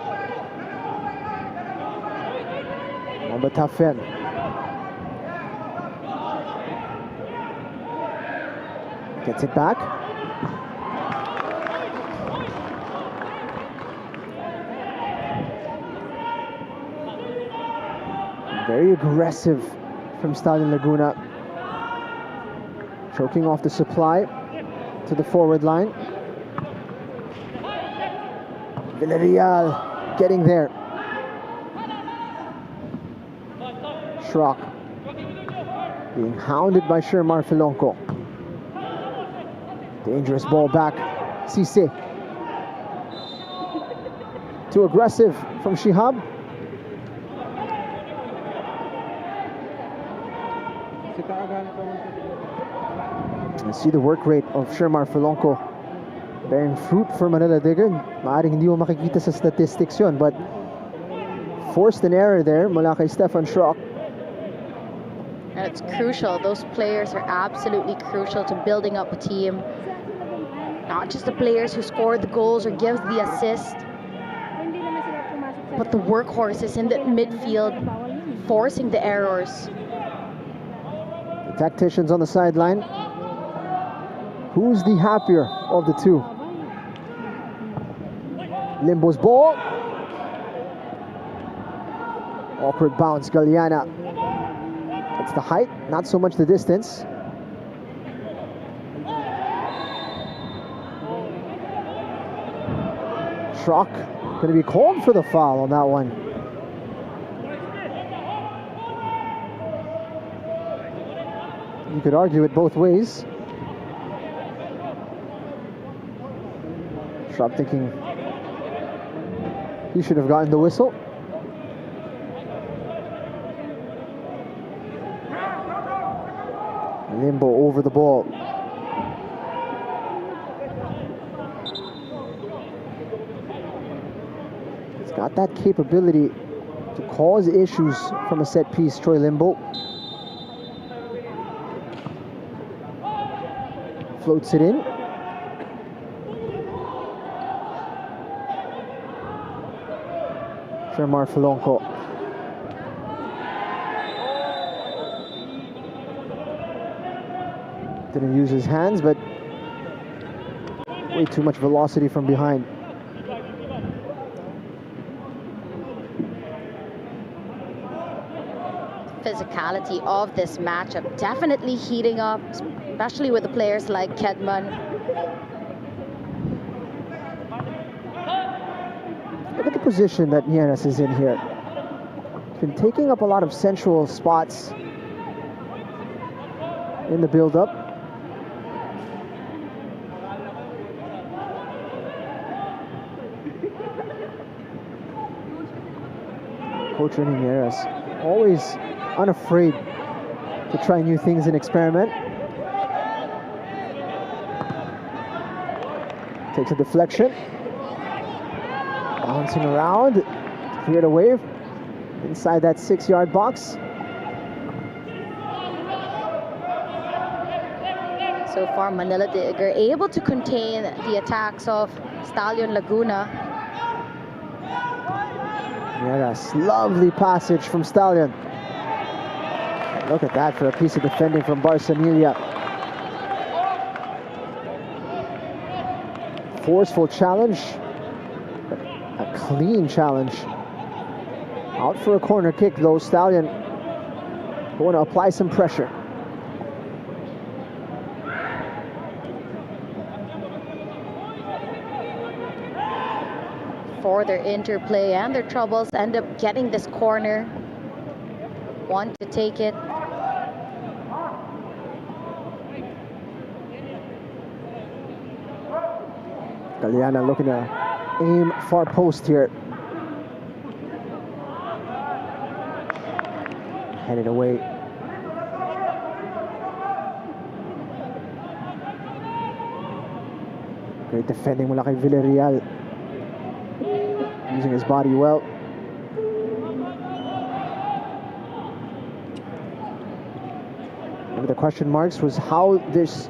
Tafen. Gets it back. Very aggressive from Stallion Laguna. Choking off the supply to the forward line. Villarreal getting there. Schrock being hounded by Shermar Filonco. Dangerous ball back. Cisse. Too aggressive from Shihab. I see the work rate of Shermar Filonco bearing fruit for Manila Digger. Maaring hindi mo makikita sa statistics yun, but forced an error there mula kay Stefan Schrock. And it's crucial. Those players are absolutely crucial to building up a team. Not just the players who score the goals or gives the assist, but the workhorses in the midfield forcing the errors. The tacticians on the sideline. Who's the happier of the two? Limbo's ball. Awkward bounce, Galeana. It's the height, not so much the distance. Schrock going to be called for the foul on that one. You could argue it both ways. Schrock thinking he should have gotten the whistle. Limbo over the ball. He's got that capability to cause issues from a set piece, Troy Limbo. Floats it in. Shermar Filonco. Didn't use his hands, but way too much velocity from behind. Physicality of this matchup definitely heating up, especially with the players like Kedman. Look at the position that Nieres is in here. He's been taking up a lot of central spots in the build-up. Coach Nieres always unafraid to try new things and experiment. Takes a deflection. Bouncing around. Cleared away inside that 6-yard box. So far, Manila Digger able to contain the attacks of Stallion Laguna. Yes, lovely passage from Stallion. Look at that for a piece of defending from Barsanilla. Forceful challenge. A clean challenge. Out for a corner kick though. Stallion going to apply some pressure. For their interplay and their troubles, end up getting this corner. Want to take it. Galeana looking to aim far post here. Headed away. Great defending mula kay Villarreal. Using his body well. One of the question marks was how this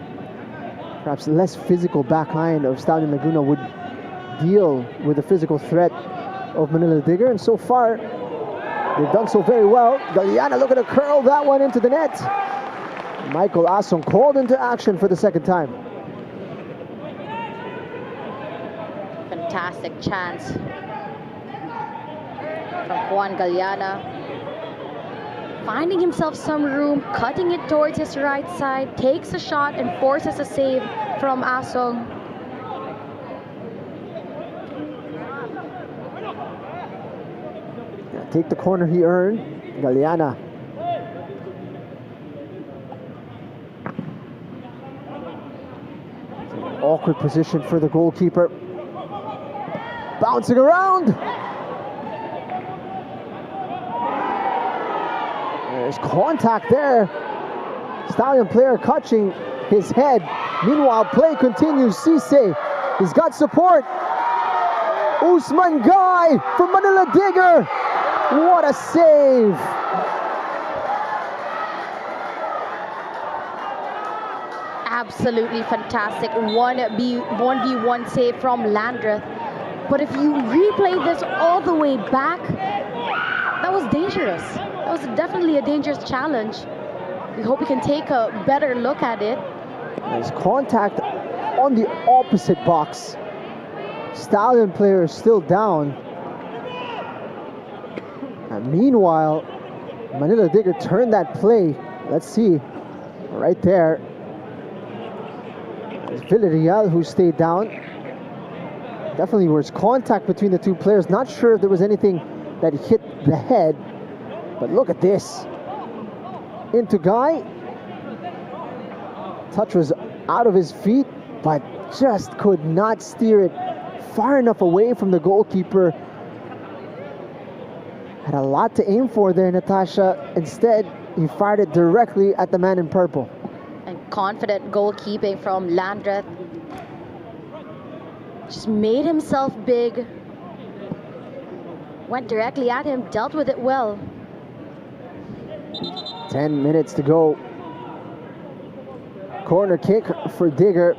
perhaps less physical back line of Stallion Laguna would deal with the physical threat of Manila Digger, and so far they've done so very well. Galeana looking to curl that one into the net. Michael Asong called into action for the second time. Fantastic chance from Juan Galeana. Finding himself some room, cutting it towards his right side, takes a shot and forces a save from Asong. Take the corner he earned. Galeana. Awkward position for the goalkeeper. Bouncing around. There's contact there. Stallion player catching his head. Meanwhile, play continues. Cisse, he's got support. Usman Guy from Manila Digger. What a save! Absolutely fantastic 1v1 save from Landreth. But if you replay this all the way back, that was dangerous. That was definitely a dangerous challenge. We hope we can take a better look at it. There's contact on the opposite box. Stallion player is still down. And meanwhile, Manila Digger turned that play. Let's see. Right there. It's Villarreal who stayed down. Definitely was contact between the two players. Not sure if there was anything that hit the head. But look at this. Into Guy. Touch was out of his feet, but just could not steer it far enough away from the goalkeeper. Had a lot to aim for there, Natasha. Instead, he fired it directly at the man in purple. And confident goalkeeping from Landreth. Just made himself big. Went directly at him, dealt with it well. 10 minutes to go. Corner kick for Digger.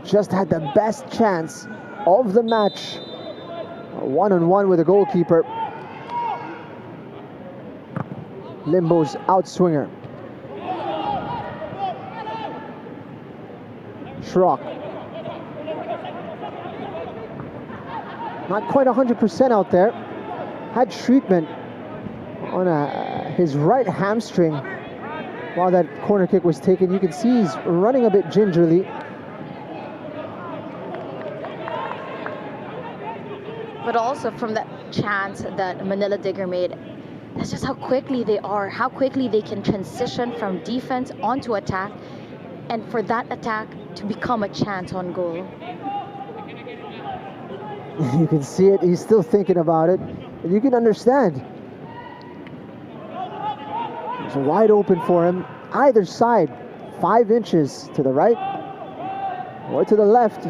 Just had the best chance of the match. A one-on-one with the goalkeeper. Limbo's outswinger. Schrock. Not quite 100% out there. Had treatment on his right hamstring while that corner kick was taken. You can see he's running a bit gingerly. But also from that chance that Manila Digger made, that's just how quickly they are, how quickly they can transition from defense onto attack, and for that attack to become a chance on goal. You can see it, he's still thinking about it, and you can understand. It's wide open for him, either side, 5 inches to the right or to the left.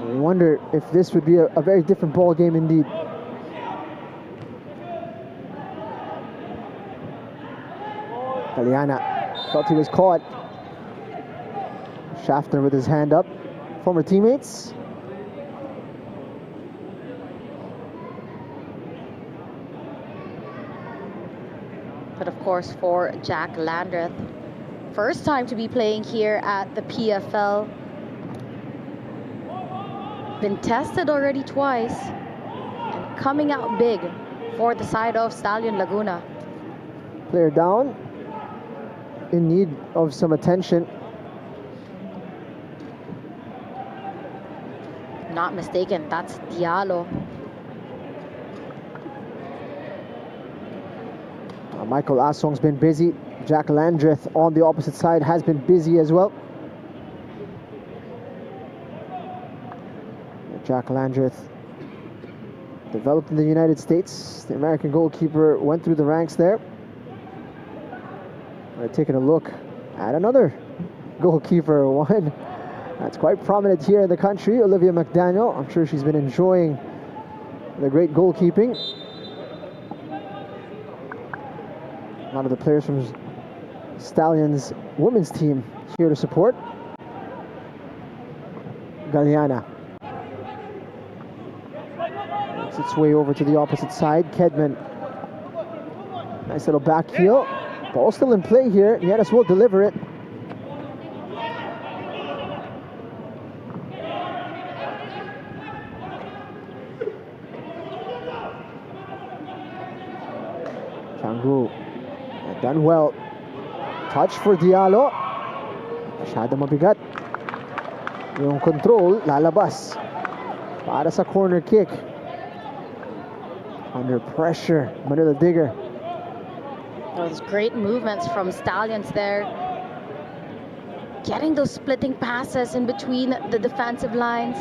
I wonder if this would be a very different ball game indeed. Galeana felt he was caught. Schaffner with his hand up. Former teammates. But of course for Jack Landreth, first time to be playing here at the PFL. Been tested already twice and coming out big for the side of Stallion Laguna. Player down, in need of some attention. Not mistaken, that's Diallo. Michael Asong's been busy. Jack Landreth on the opposite side has been busy as well. Jack Landreth developed in the United States. The American goalkeeper went through the ranks there. We're taking a look at another goalkeeper, one that's quite prominent here in the country, Olivia McDaniel. I'm sure she's been enjoying the great goalkeeping. A lot of the players from Stallions women's team here to support. Galeana. its way over to the opposite side. Kedman, nice little back heel. Ball still in play here. Yenes will deliver it. Changu, done well. Touch for Diallo. Masyado mabigat. Yung control, lalabas. Para sa corner kick. Under pressure, Manila Digger. Those great movements from Stallions there. Getting those splitting passes in between the defensive lines.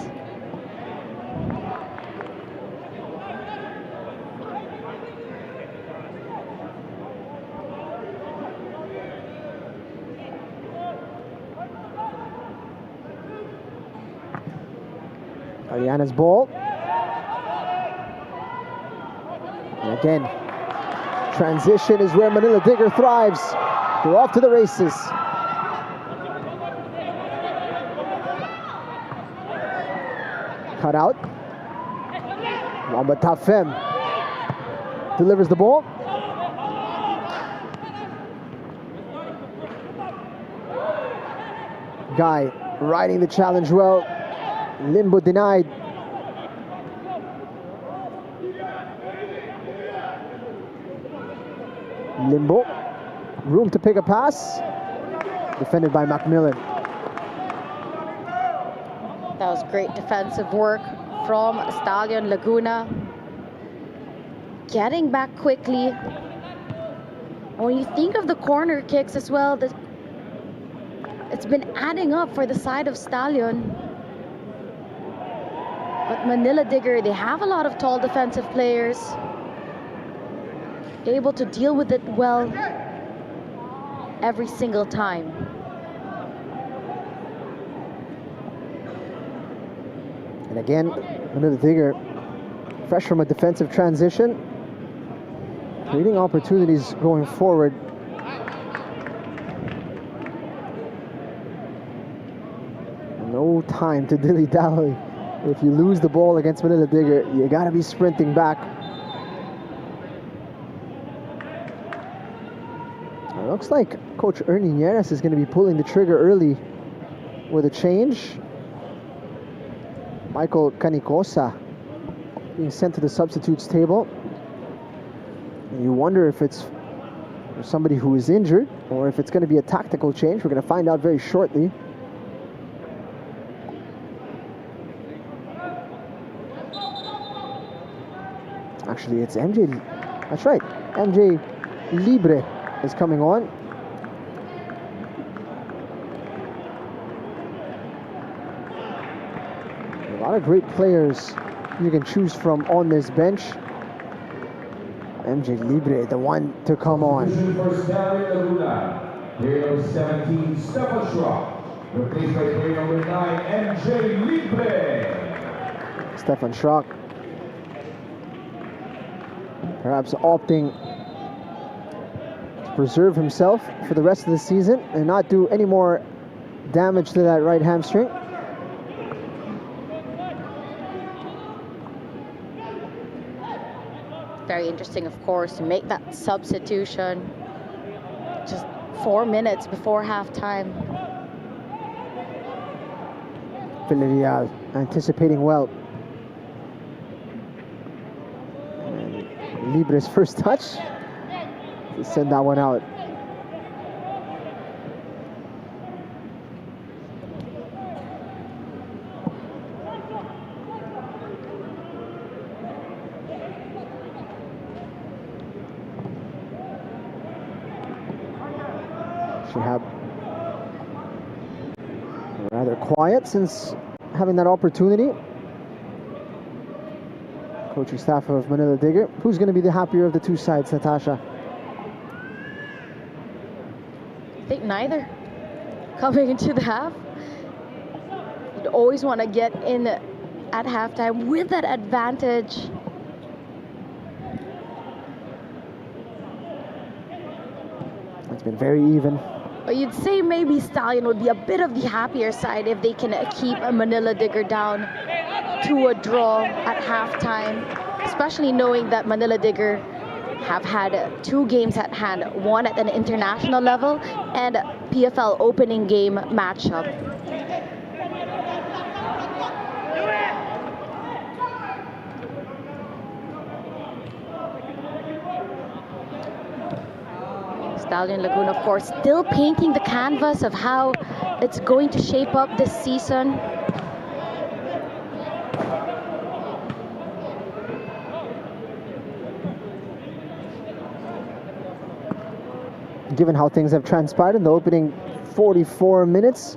Ariana's ball. And again, transition is where Manila Digger thrives. They're off to the races. Cut out. Wamba Tafem delivers the ball. Guy riding the challenge well. Limbo denied. Limbo, room to pick a pass. Defended by Macmillan. That was great defensive work from Stallion Laguna. Getting back quickly. When you think of the corner kicks as well, it's been adding up for the side of Stallion. But Manila Digger, they have a lot of tall defensive players. Able to deal with it well every single time. And again, Manila Digger, fresh from a defensive transition, creating opportunities going forward. No time to dilly-dally. If you lose the ball against Manila Digger, you gotta be sprinting back. It looks like Coach Ernie Nieres is going to be pulling the trigger early with a change. Michael Canicosa being sent to the substitutes table. And you wonder if it's for somebody who is injured or if it's going to be a tactical change. We're going to find out very shortly. Actually, it's MJ. That's right. MJ Libre is coming on. A lot of great players you can choose from on this bench. MJ Libre, the one to come on. For Stallion Laguna, player number 17, Stefan Schrock, replaced by player number 9, MJ Libre. Stefan Schrock, perhaps opting to preserve himself for the rest of the season and not do any more damage to that right hamstring. Very interesting, of course, to make that substitution just 4 minutes before halftime. Villarreal anticipating well. Libre's first touch to send that one out. Shihab rather quiet since having that opportunity. Coaching staff of Manila Digger. Who's going to be the happier of the two sides, Natasha? I think neither. Coming into the half, you'd always want to get in at halftime with that advantage. It's been very even. But you'd say maybe Stallion would be a bit of the happier side if they can keep a Manila Digger down to a draw at halftime. especially knowing that Manila Digger have had 2 games at hand, one at an international level and PFL opening game matchup. Stallion Laguna, of course, still painting the canvas of how it's going to shape up this season. Given how things have transpired in the opening 44 minutes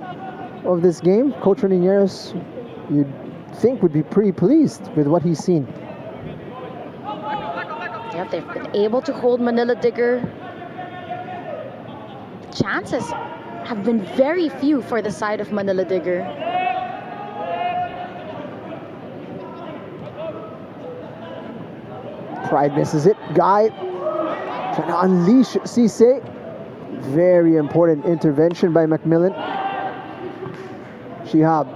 of this game, Coach Raninieros, you'd think, would be pretty pleased with what he's seen. Yep, they've been able to hold Manila Digger. Chances have been very few for the side of Manila Digger. Pride misses it. Guy trying to unleash Cisse. Very important intervention by Macmillan. Shihab.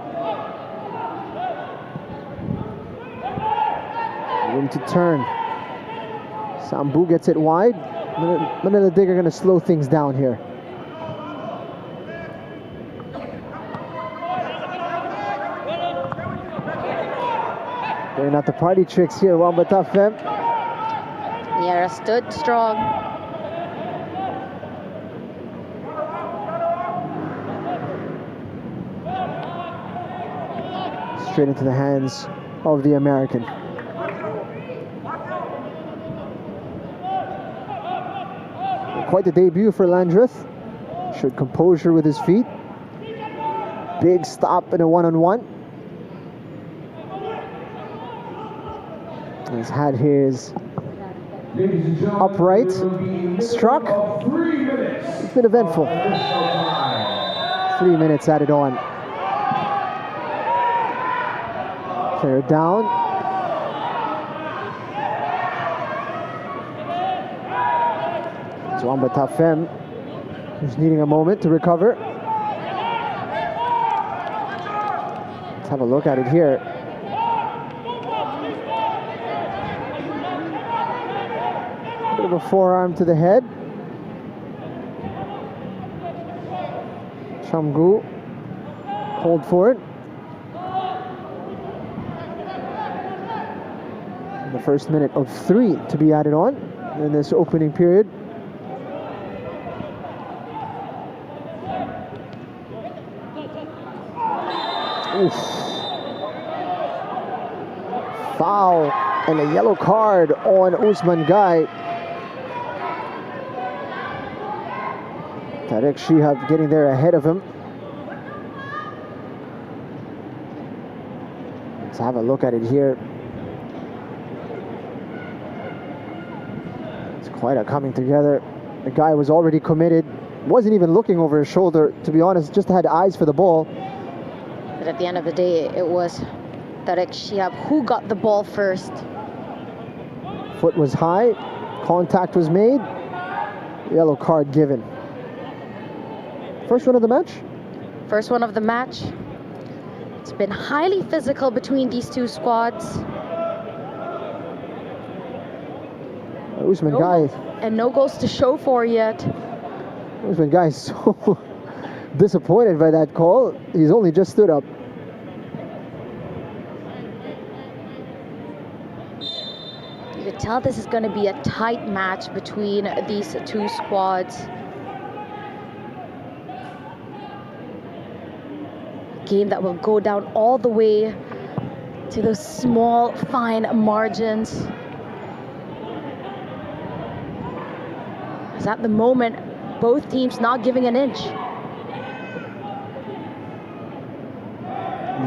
Room to turn. Sambu gets it wide. Manila Digger going to slow things down here. They're not the party tricks here, Wambata Fem. Niera stood strong. Straight into the hands of the American. Quite the debut for Landreth. Showed composure with his feet. Big stop in a one-on-one. He's had his upright struck. It's been eventful. 3 minutes added on. Player down. Zwamba Tafem, who's needing a moment to recover. Let's have a look at it here. Bit of a forearm to the head. Chamgu, hold for it. The first minute of 3 to be added on in this opening period. Oof. Foul and a yellow card on Usman Gai. Tarek Shihab getting there ahead of him. Let's have a look at it here. It's quite a coming together. The guy was already committed, wasn't even looking over his shoulder, to be honest, just had eyes for the ball. But at the end of the day, it was Tarek Shihab who got the ball first. Foot was high, contact was made, yellow card given. First one of the match? First one of the match. It's been highly physical between these two squads. Usman Gai. And no goals to show for yet. Usman Gai is so disappointed by that call. He's only just stood up. You could tell this is going to be a tight match between these two squads. A game that will go down all the way to those small, fine margins. As at the moment, both teams not giving an inch.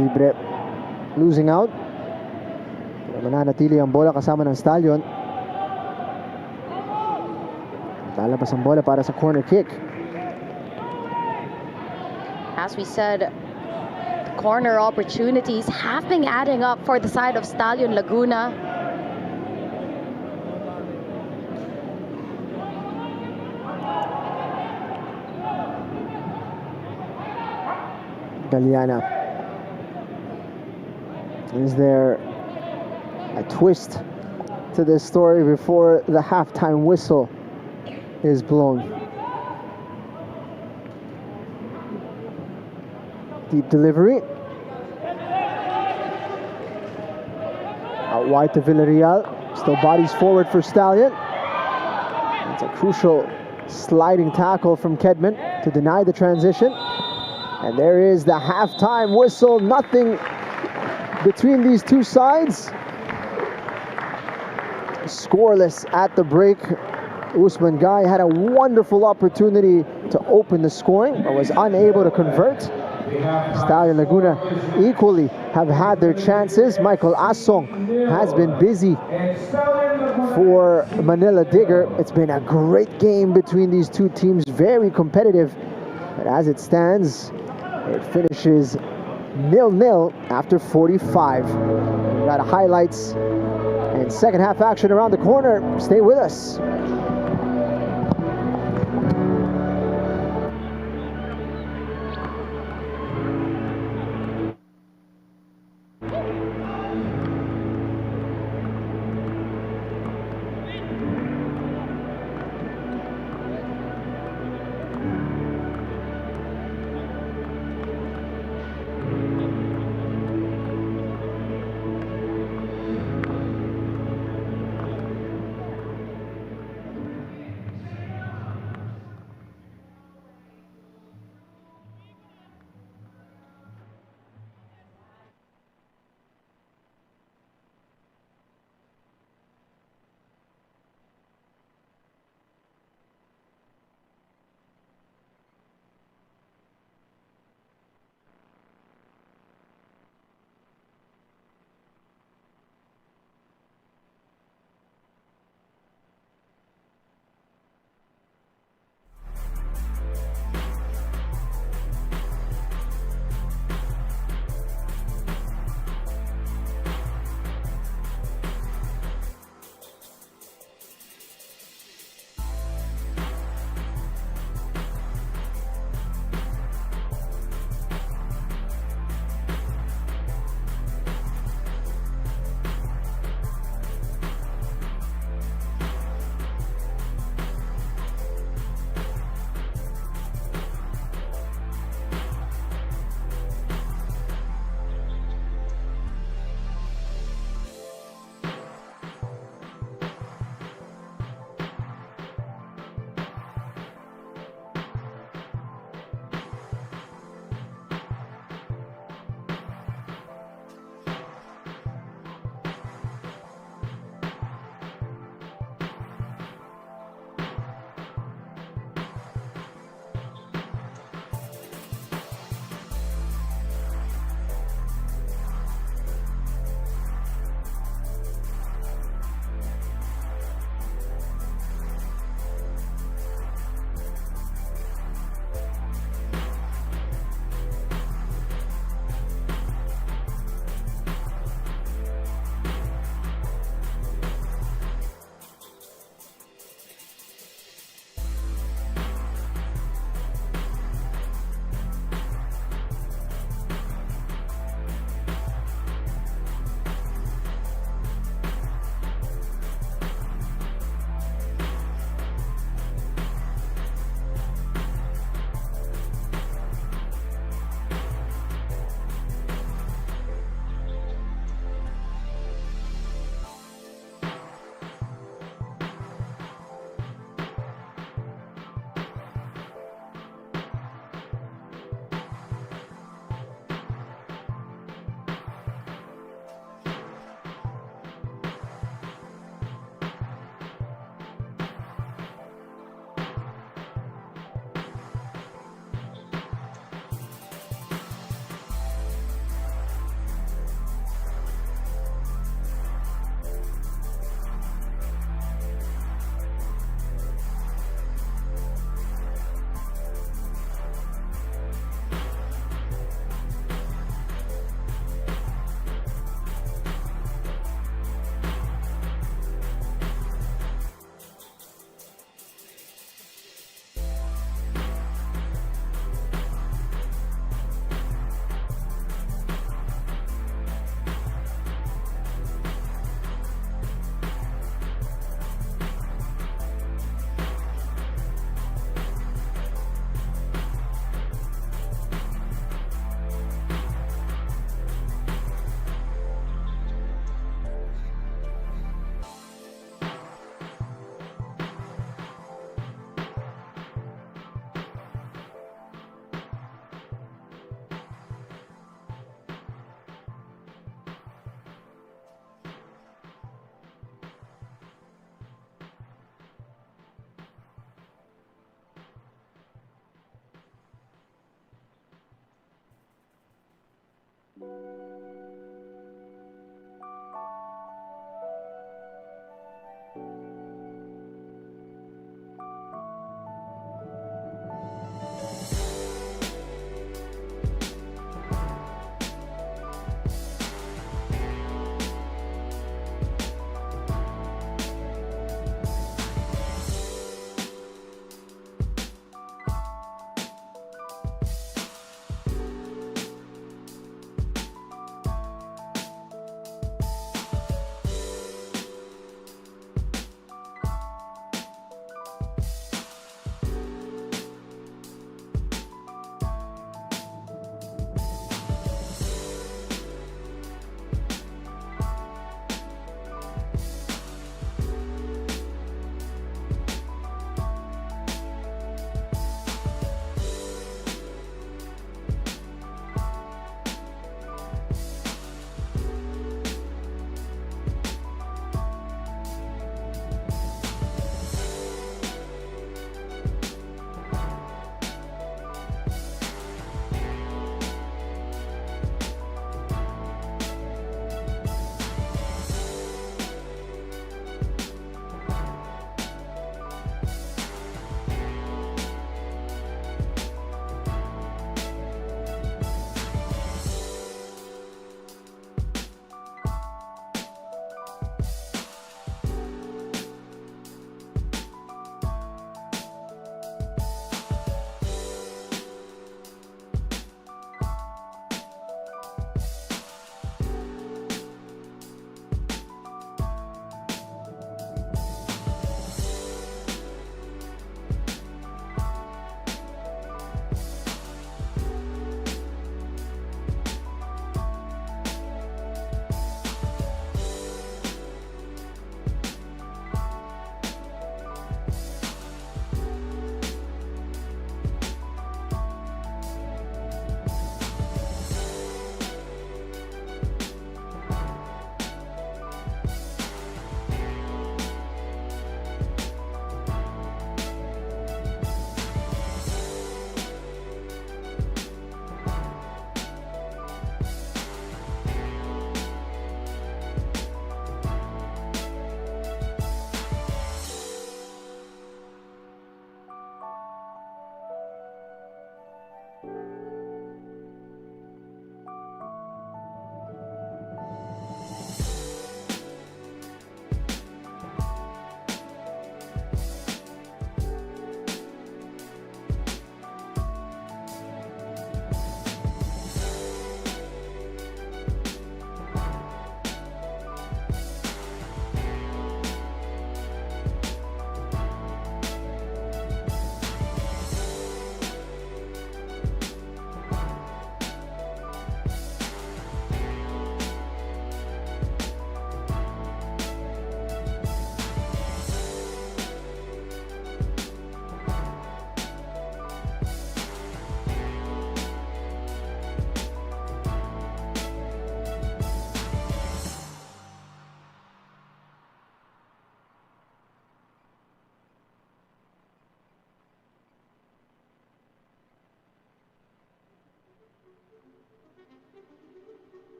Libre losing out. Mananatili ang bola kasama ng Stallion. Lalabas ang bola para sa corner kick. As we said, the corner opportunities have been adding up for the side of Stallion Laguna. Galiana. Is there a twist to this story before the halftime whistle is blown. Deep delivery. Out wide to Villarreal. Still bodies forward for Stallion. It's a crucial sliding tackle from Kedman to deny the transition. And there is the halftime whistle. Nothing between these two sides. Scoreless at the break. Usman Gai had a wonderful opportunity to open the scoring, but was unable to convert. Stallion Laguna equally have had their chances. Michael Asong has been busy for Manila Digger. It's been a great game between these two teams, very competitive. But as it stands, it finishes 0-0 after 45. We've got highlights and second half action around the corner. Stay with us.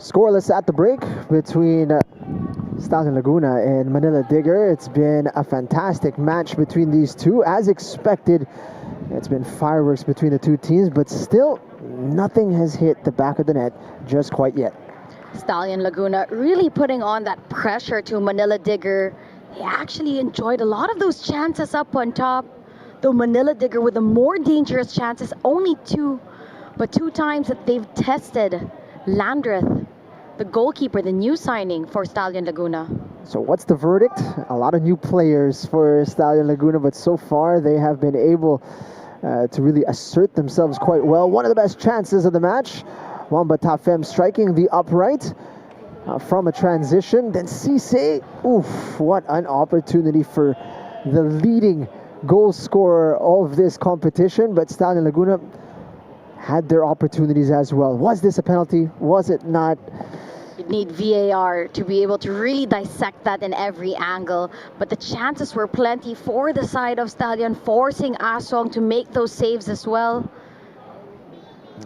Scoreless at the break between Stallion Laguna and Manila Digger. It's been a fantastic match between these two. As expected, it's been fireworks between the two teams, but still nothing has hit the back of the net just quite yet. Stallion Laguna really putting on that pressure to Manila Digger. He actually enjoyed a lot of those chances up on top. Though Manila Digger with the more dangerous chances, only two, but 2 times that they've tested Landreth, the goalkeeper, the new signing for Stallion Laguna. So what's the verdict? A lot of new players for Stallion Laguna, but so far they have been able to really assert themselves quite well. One of the best chances of the match, Wamba Tafem striking the upright from a transition. Then Cisse, oof, what an opportunity for the leading goal scorer of this competition. But Stallion Laguna had their opportunities as well. Was this a penalty? Was it not? You'd need VAR to be able to really dissect that in every angle. But the chances were plenty for the side of Stallion, forcing Asong to make those saves as well.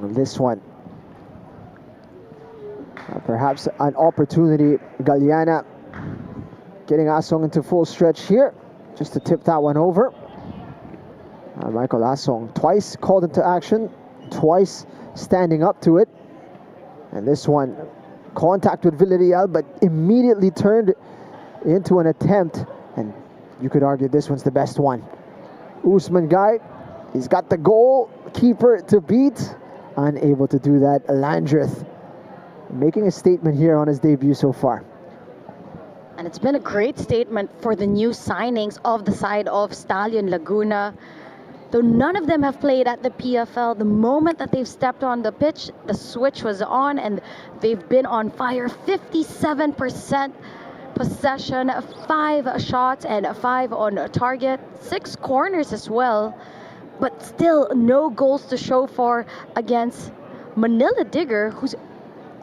This one, perhaps an opportunity. Galiana getting Asong into full stretch here, just to tip that one over. Michael Asong twice called into action, twice standing up to it. And this one, contact with Villarreal, but immediately turned into an attempt. And you could argue this one's the best one. Usman Guy, he's got the goalkeeper to beat. Unable to do that. Landreth making a statement here on his debut so far. And it's been a great statement for the new signings of the side of Stallion Laguna. Though none of them have played at the PFL, the moment that they've stepped on the pitch, the switch was on and they've been on fire. 57% possession, 5 shots and 5 on target, 6 corners as well, but still no goals to show for against Manila Digger, who's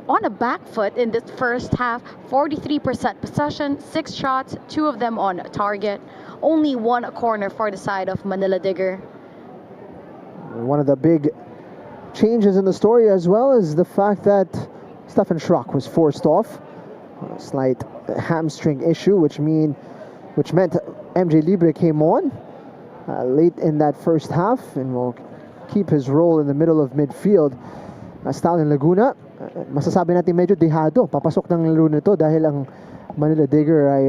on a back foot in this first half. 43% possession, 6 shots, 2 of them on target, only 1 corner for the side of Manila Digger. One of the big changes in the story as well is the fact that Stefan Schrock was forced off. A slight hamstring issue, which meant MJ Libre came on late in that first half and will keep his role in the middle of midfield. Stallion Laguna, masasabi natin medyo dehado. Papasok ng laro nito dahil ang Manila Digger ay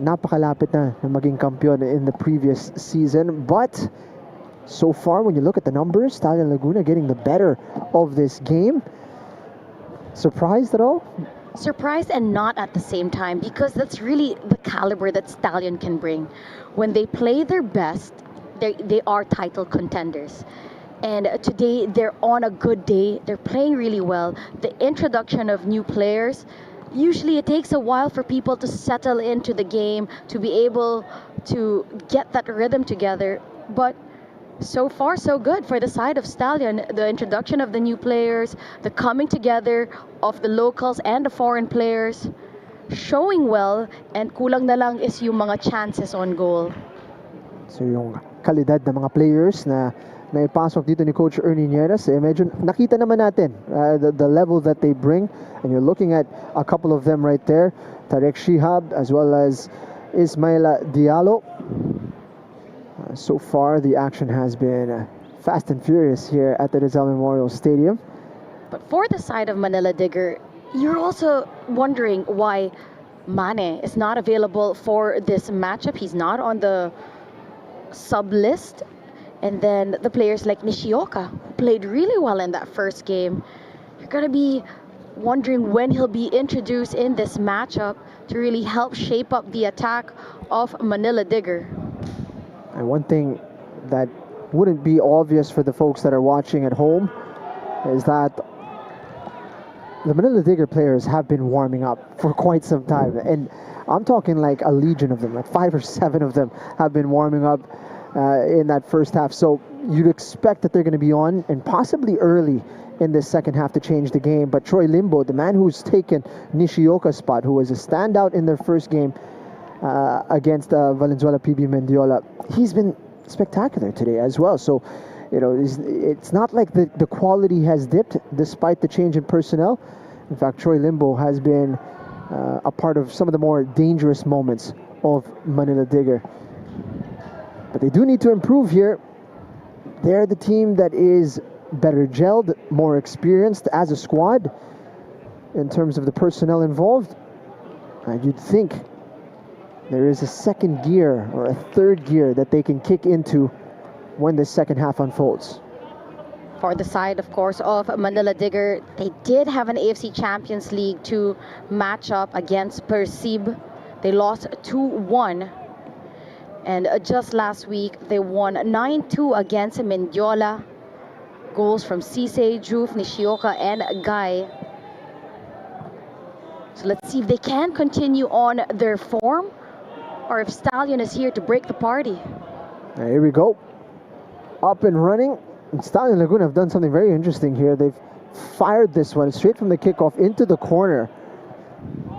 napakalapit na maging kampiyon in the previous season. But so far, when you look at the numbers, Stallion Laguna getting the better of this game. Surprised at all? Surprised and not at the same time, because that's really the caliber that Stallion can bring. When they play their best, they are title contenders. And today, they're on a good day. They're playing really well. The introduction of new players, usually it takes a while for people to settle into the game, to be able to get that rhythm together. But so far, so good for the side of Stallion. The introduction of the new players, the coming together of the locals and the foreign players, showing well, and kulang na lang is yung mga chances on goal. So yung kalidad ng mga players na naipasok dito ni Coach Ernie Nieras, medyo nakita naman natin the level that they bring. And you're looking at a couple of them right there. Tarek Shihab as well as Ismaila Diallo. So far, the action has been fast and furious here at the Rizal Memorial Stadium. But for the side of Manila Digger, you're also wondering why Mane is not available for this matchup. He's not on the sub list. And then the players like Nishioka, who played really well in that first game. You're going to be wondering when he'll be introduced in this matchup to really help shape up the attack of Manila Digger. And one thing that wouldn't be obvious for the folks that are watching at home is that the Manila Digger players have been warming up for quite some time. And I'm talking like a legion of them, like 5 or 7 of them have been warming up in that first half. So you'd expect that they're going to be on and possibly early in this second half to change the game. But Troy Limbo, the man who's taken Nishioka's spot, who was a standout in their first game against Valenzuela PB Mendiola, he's been spectacular today as well. So, you know, it's not like the quality has dipped despite the change in personnel. In fact, Troy Limbo has been a part of some of the more dangerous moments of Manila Digger. But they do need to improve here. They're the team that is better gelled, more experienced as a squad in terms of the personnel involved. You'd think there is a second gear or a third gear that they can kick into when the second half unfolds. For the side, of course, of Manila Digger, they did have an AFC Champions League 2 matchup against Persib. They lost 2-1. And just last week, they won 9-2 against Mendiola. Goals from Sisay, Juf, Nishioka, and Guy. So let's see if they can continue on their form, or if Stallion is here to break the party. Here we go. Up and running. And Stallion Laguna have done something very interesting here. They've fired this one straight from the kickoff into the corner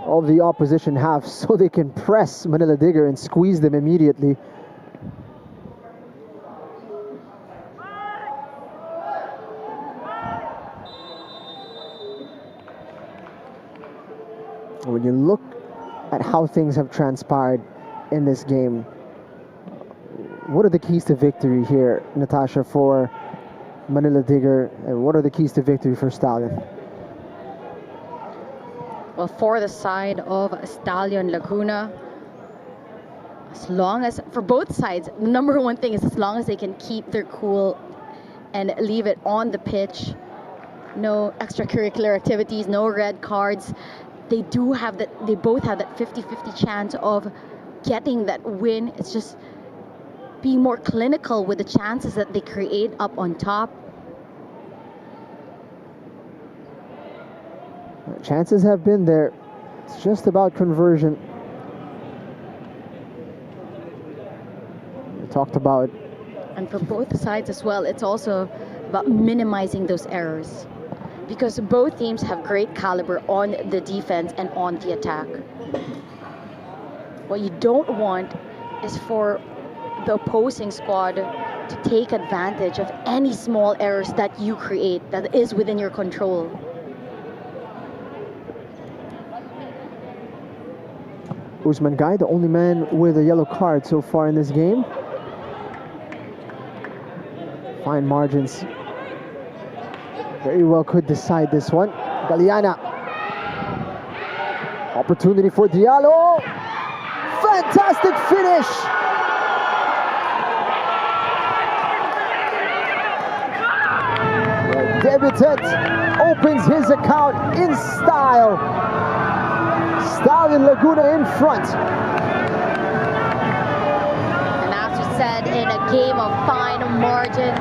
of the opposition half so they can press Manila Digger and squeeze them immediately. When you look at how things have transpired in this game, what are the keys to victory here, Natasha, for Manila Digger, and what are the keys to victory for Stallion? Well, for the side of Stallion Laguna, for both sides, the number one thing is as long as they can keep their cool and leave it on the pitch, no extracurricular activities, no red cards, they both have that 50-50 chance of getting that win. It's just being more clinical with the chances that they create up on top. Chances have been there. It's just about conversion. We talked about And for both sides as well, it's also about minimizing those errors. Because both teams have great caliber on the defense and on the attack. What you don't want is for the opposing squad to take advantage of any small errors that you create that is within your control. Usman Guy, the only man with a yellow card so far in this game. Fine margins. Very well could decide this one. Galeana. Opportunity for Diallo. Fantastic finish. The debutant opens his account in style. Stallion Laguna in front. And as you said, in a game of fine margins,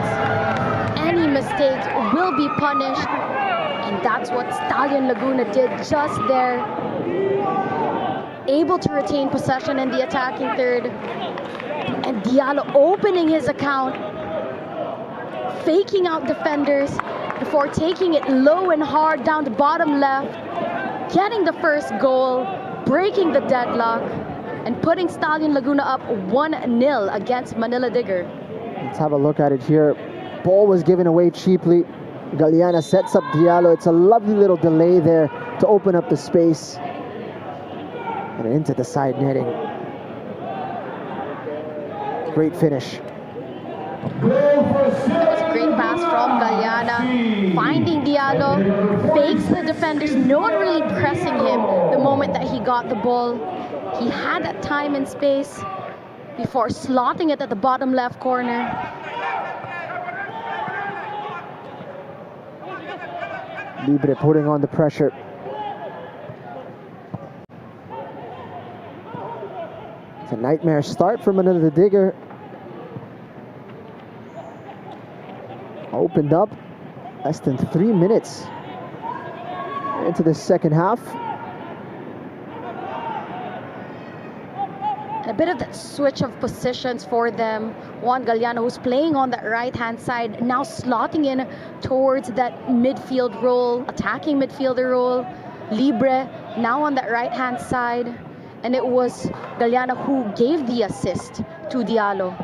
any mistakes will be punished. And that's what Stallion Laguna did just there. Able to retain possession in the attacking third. And Diallo opening his account, faking out defenders before taking it low and hard down the bottom left, getting the first goal, breaking the deadlock, and putting Stallion Laguna up 1-0 against Manila Digger. Let's have a look at it here. Ball was given away cheaply. Galeana sets up Diallo. It's a lovely little delay there to open up the space. And into the side netting. Great finish. It was a great pass from Galeana, finding Diallo, fakes the defenders, no one really pressing him the moment that he got the ball. He had that time and space before slotting it at the bottom left corner. Libre putting on the pressure. It's a nightmare start from Manila Digger. Opened up less than 3 minutes into the second half. A bit of that switch of positions for them. Juan Galeana, who's playing on that right-hand side, now slotting in towards that midfield role, attacking midfielder role. Libre now on that right-hand side. And it was Galeana who gave the assist to Diallo.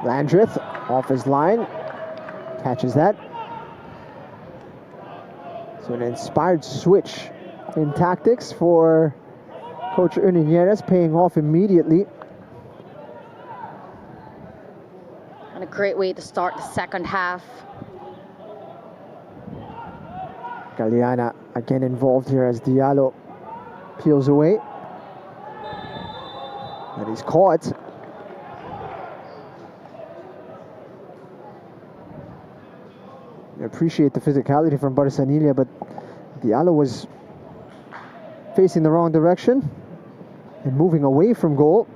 Landreth off his line, catches that. So an inspired switch in tactics for Coach Hernandez, paying off immediately. And a great way to start the second half. Galeana again involved here as Diallo peels away. And he's caught. I appreciate the physicality from Barsanilla, but Diallo was facing the wrong direction and moving away from goal.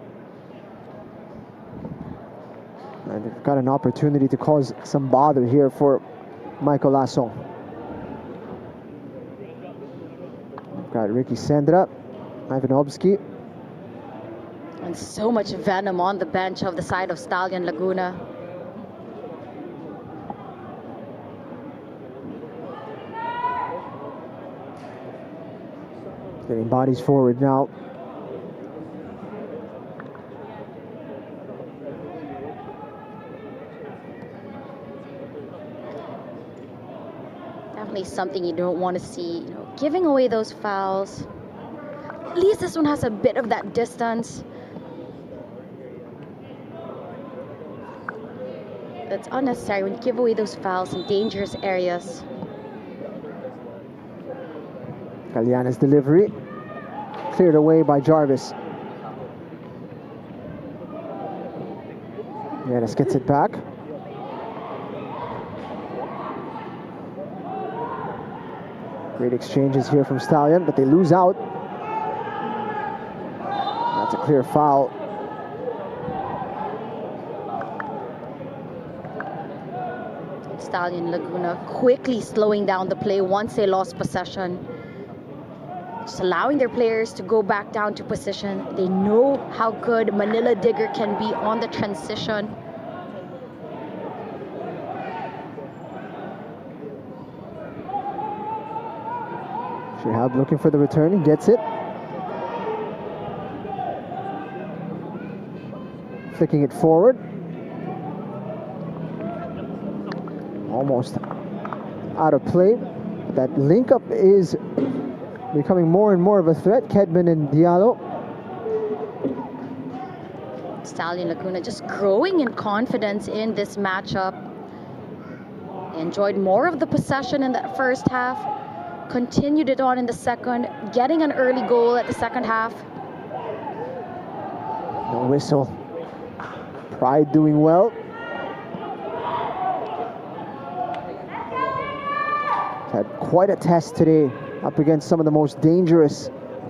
And they've got an opportunity to cause some bother here for Michael Lasson. We've got Ricky Sandra, Ivan Obski. And so much venom on the bench of the side of Stallion Laguna. Getting bodies forward now. Definitely something you don't want to see, giving away those fouls. At least this one has a bit of that distance. That's unnecessary when you give away those fouls in dangerous areas. Galeana's delivery cleared away by Jarvis. Yanis gets it back. Great exchanges here from Stallion, but they lose out. That's a clear foul. It's Stallion Laguna, quickly slowing down the play once they lost possession. Just allowing their players to go back down to position. They know how good Manila Digger can be on the transition. Shihab looking for the return, he gets it. Flicking it forward. Almost out of play. That link up is becoming more and more of a threat. Kedman and Diallo. Stallion Laguna just growing in confidence in this matchup. Enjoyed more of the possession in that first half. Continued it on in the second, getting an early goal at the second half. No whistle. Pride doing well. Had quite a test today up against some of the most dangerous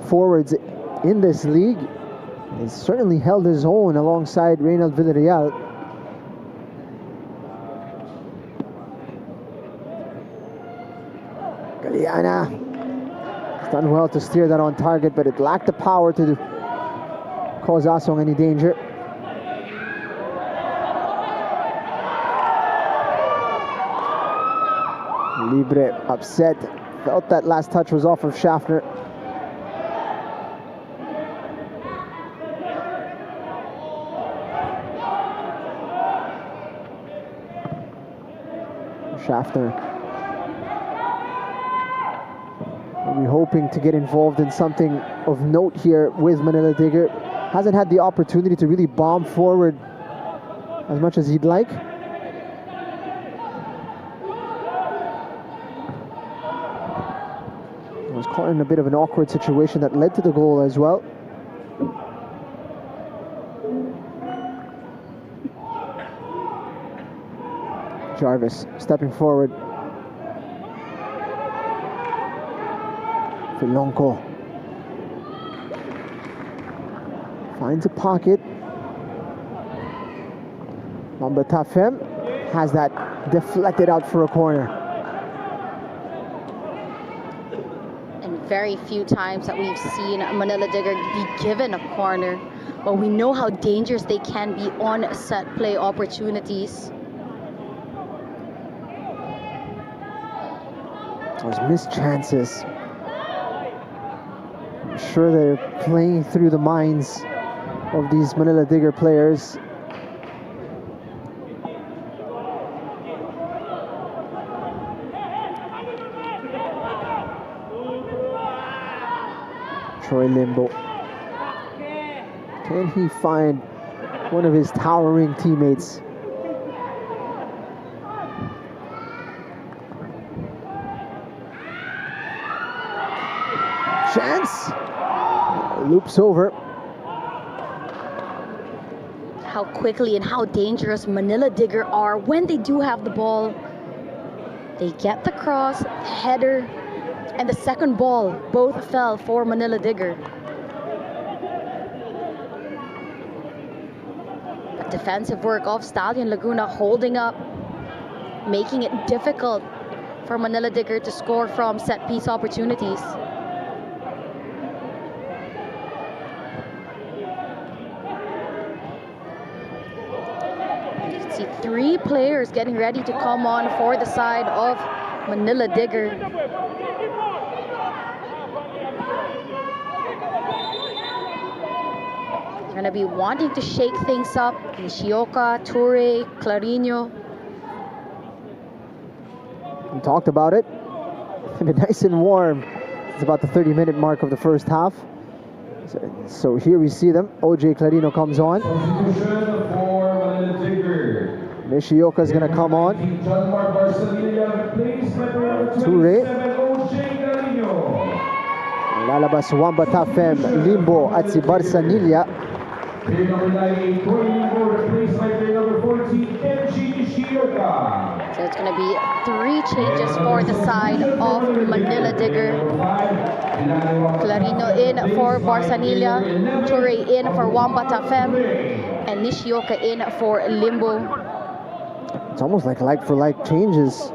forwards in this league. He's certainly held his own alongside Reynald Villarreal. Galeana has done well to steer that on target, but it lacked the power to cause Asong any danger. Libre upset, felt that last touch was off of Schaffner. Schaffner will be hoping to get involved in something of note here with Manila Digger. Hasn't had the opportunity to really bomb forward as much as he'd like. Was caught in a bit of an awkward situation that led to the goal as well. Jarvis stepping forward. Filonco finds a pocket. Mamba Tafem has that deflected out for a corner. Very few times that we've seen Manila Digger be given a corner, but we know how dangerous they can be on set play opportunities. Those missed chances. I'm sure they're playing through the minds of these Manila Digger players. Troy Limbo. Can he find one of his towering teammates? Chance. Loops over. How quickly and how dangerous Manila Digger are when they do have the ball. They get the cross, header, and the second ball both fell for Manila Digger. But defensive work of Stallion Laguna holding up, making it difficult for Manila Digger to score from set piece opportunities. You can see three players getting ready to come on for the side of Manila Digger. Going to be wanting to shake things up. Nishioka, Toure, Clarino. We talked about it. It's been nice and warm. It's about the 30-minute mark of the first half. So here we see them. OJ Clarino comes on. Nishioka is going to come on. Toure. Lalabas Wamba Tafem, Limbo at si Barsanilla. Player number 98, Troy Limbo, replaced by player number 14, MG Nishioka. So it's going to be three changes for the side of Manila Digger. Clarino in for Barsanilla, Toure in for Wamba Tafem, and Nishioka in for Limbo. It's almost like for like changes.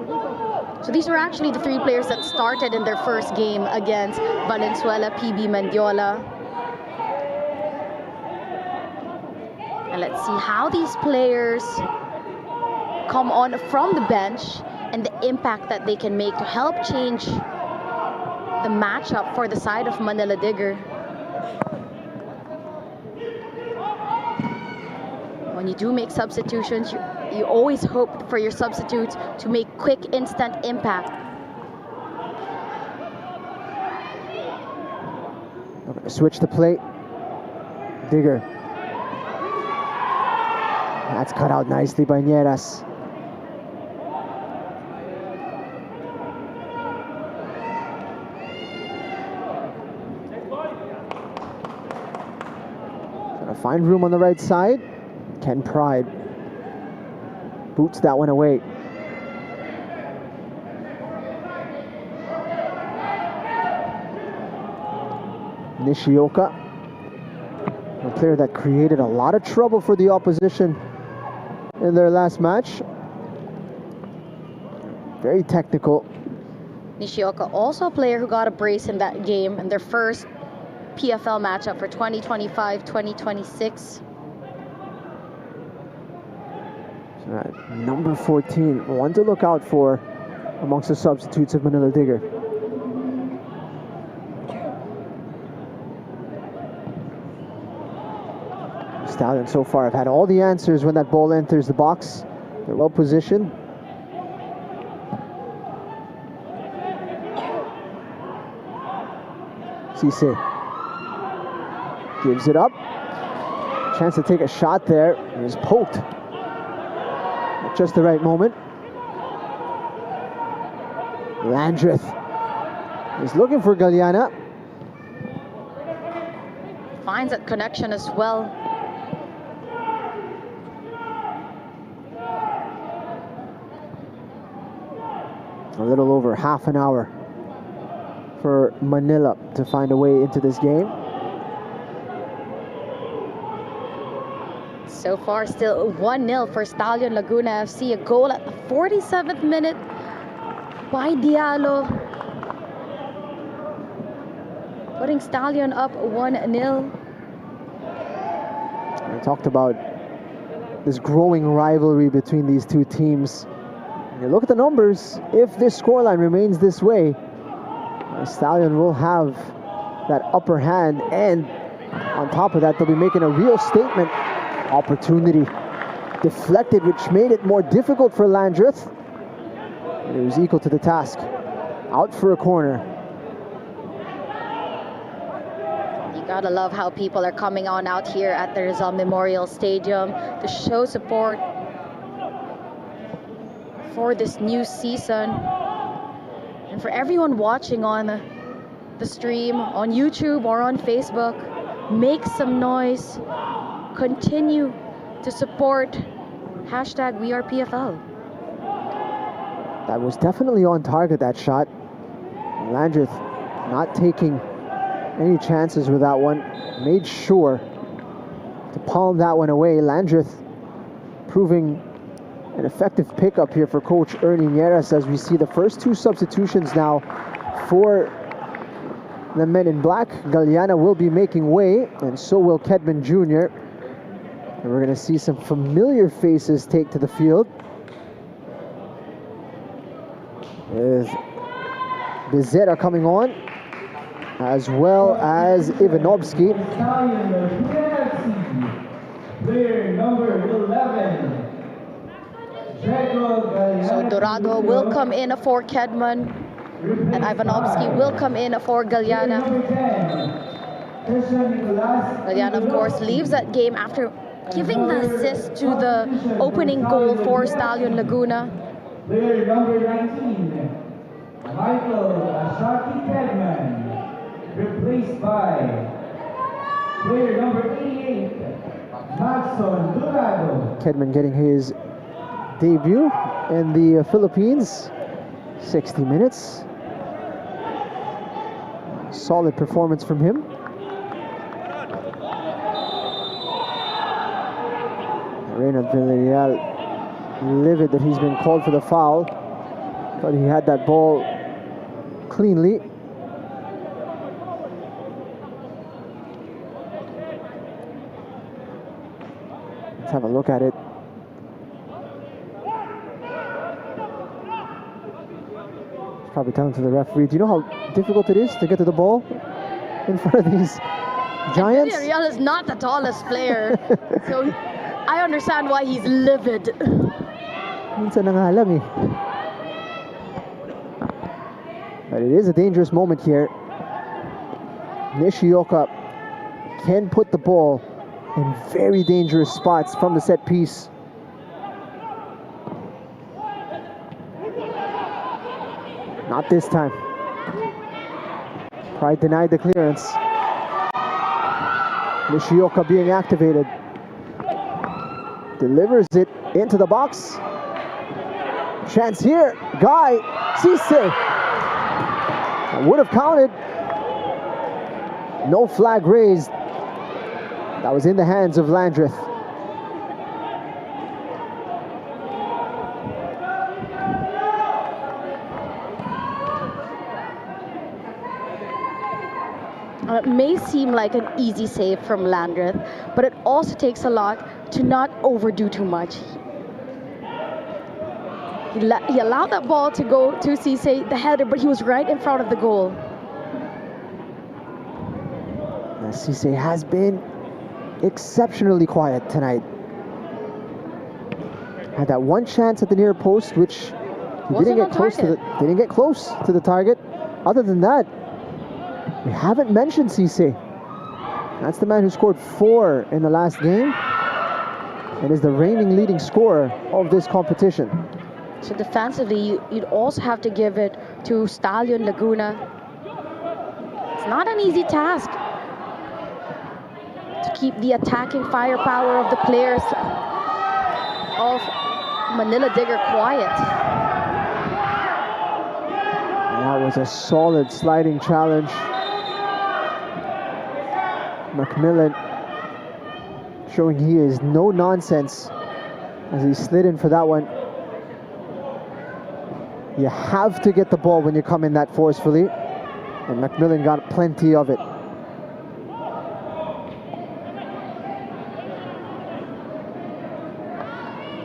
So these were actually the three players that started in their first game against Valenzuela, PB Mendiola. And let's see how these players come on from the bench and the impact that they can make to help change the matchup for the side of Manila Digger. When you do make substitutions, you always hope for your substitutes to make quick, instant impact. Switch the plate. Digger. That's cut out nicely by Nieras. Trying to find room on the right side. Ken Pride boots that one away. Nishioka, a player that created a lot of trouble for the opposition in their last match. Very technical. Nishioka, also a player who got a brace in that game in their first PFL matchup for 2025-2026. Number 14, one to look out for amongst the substitutes of Manila Digger. Stallions so far have had all the answers when that ball enters the box. They're well positioned. Cisse gives it up. Chance to take a shot there. He is poked at just the right moment. Landreth is looking for Galeana. Finds that connection as well. A little over half an hour for Manila to find a way into this game. So far, still 1-0 for Stallion Laguna FC. A goal at the 47th minute by Diallo, putting Stallion up 1-0. I talked about this growing rivalry between these two teams. And you look at the numbers, if this scoreline remains this way, Stallion will have that upper hand, and on top of that, they'll be making a real statement. Opportunity deflected, which made it more difficult for Landreth. It was equal to the task. Out for a corner. You gotta love how people are coming on out here at the Rizal Memorial Stadium to show support for this new season. And for everyone watching on the stream, on YouTube or on Facebook, make some noise. Continue to support #WeArePFL. That was definitely on target, that shot. Landreth not taking any chances with that one. Made sure to palm that one away. Landreth proving an effective pickup here for Coach Ernie Nieras, as we see the first two substitutions now for the men in black. Galeana will be making way, and so will Kedman Jr. And we're going to see some familiar faces take to the field. With Bezera coming on, as well as Ivanovsky. Player number 11. So Dorado will come in for Kedman, and Ivanovsky will come in for Galeana. Galeana, of course, leaves that game after giving the assist to the opening goal for Stallion Laguna. Player number 19, Michael Ashaki Kedman, replaced by player number 88, Maxon Dorado. Kedman getting his debut in the Philippines. 60 minutes. Solid performance from him. Reynald Villarreal livid that he's been called for the foul. But he had that ball cleanly. Let's have a look at it. He's probably telling to the referee, do you know how difficult it is to get to the ball in front of these giants? Villarreal is not the tallest player, so I understand why he's livid. Minsan na nga alam eh. But it is a dangerous moment here. Nishioka can put the ball in very dangerous spots from the set piece. Not this time. Pride denied the clearance. Nishioka being activated. Delivers it into the box. Chance here. Guy Cisse. Would have counted. No flag raised. That was in the hands of Landreth. It may seem like an easy save from Landreth, but it also takes a lot to not overdo too much. He allowed that ball to go to Cisse, the header, but he was right in front of the goal. Cisse has been exceptionally quiet tonight. Had that one chance at the near post, which he didn't get close to. Didn't get close to the target. Other than that, we haven't mentioned Cisse. That's the man who scored 4 in the last game and is the reigning leading scorer of this competition. So defensively, you'd also have to give it to Stallion Laguna. It's not an easy task to keep the attacking firepower of the players of Manila Digger quiet. That was a solid sliding challenge. Macmillan showing he is no nonsense as he slid in for that one. You have to get the ball when you come in that forcefully, and Macmillan got plenty of it.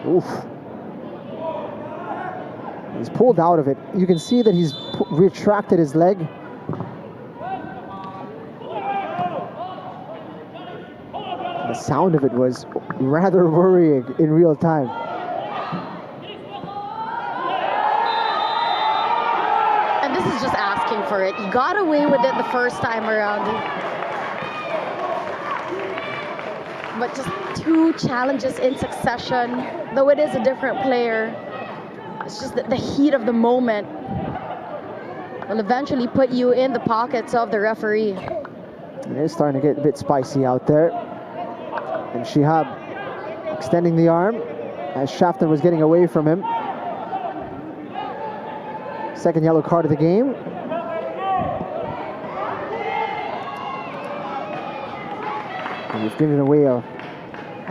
Oof. He's pulled out of it. You can see that he's retracted his leg. The sound of it was rather worrying in real time. And this is just asking for it. He got away with it the first time around. But just 2 challenges in succession, though it is a different player. It's just that the heat of the moment will eventually put you in the pockets of the referee. It is starting to get a bit spicy out there. And Shihab extending the arm as Shafton was getting away from him. Second yellow card of the game. And we've given away a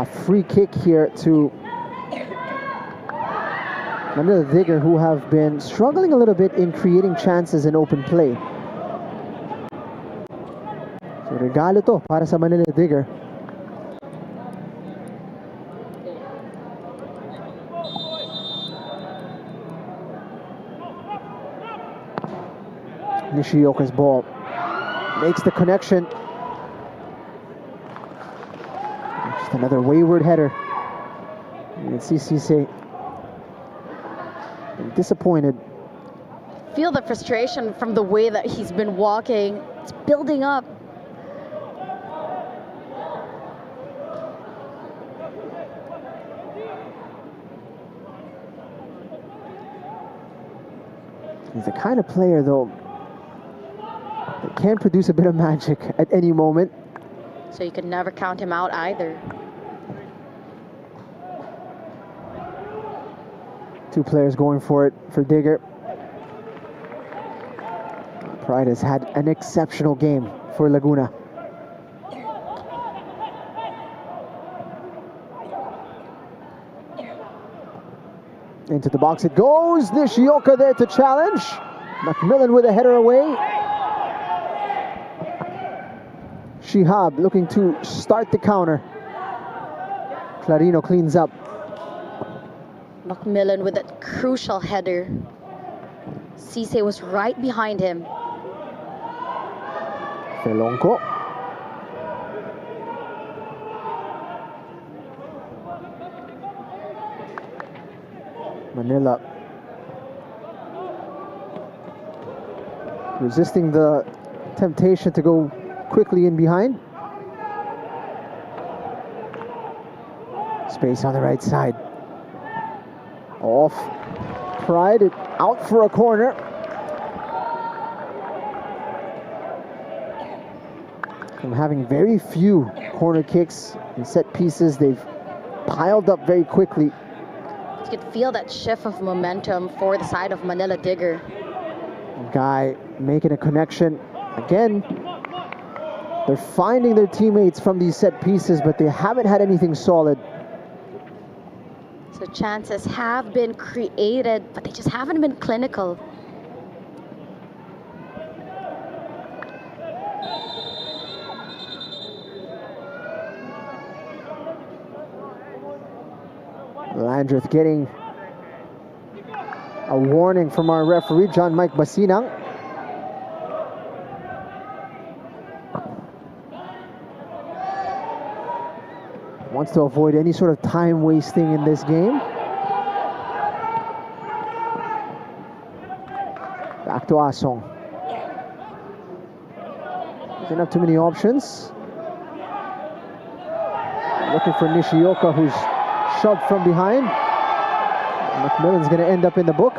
free kick here to Manila Digger, who have been struggling a little bit in creating chances in open play. So regalo to para sa Manila Digger. Nishioka's ball makes the connection. Just another wayward header. You can see Cisse disappointed. Feel the frustration from the way that he's been walking. It's building up. He's the kind of player, though, that can produce a bit of magic at any moment. So you can never count him out either. 2 players going for it for Digger. Pride has had an exceptional game for Laguna. Into the box it goes. Nishioka there to challenge. McMillan with a header away. Shihab looking to start the counter. Clarino cleans up. Macmillan with that crucial header. Cisse was right behind him. Felonco. Manila resisting the temptation to go quickly in behind. Space on the right side. Off. Pride it out for a corner. From having very few corner kicks and set pieces, they've piled up very quickly. You could feel that shift of momentum for the side of Manila Digger. Guy making a connection. Again, they're finding their teammates from these set pieces, but they haven't had anything solid. So chances have been created, but they just haven't been clinical. Landreth getting a warning from our referee, John Mike Basinang. Wants to avoid any sort of time wasting in this game. Back to Asong. Doesn't have too many options. Looking for Nishioka, who's shoved from behind. McMillan's going to end up in the book.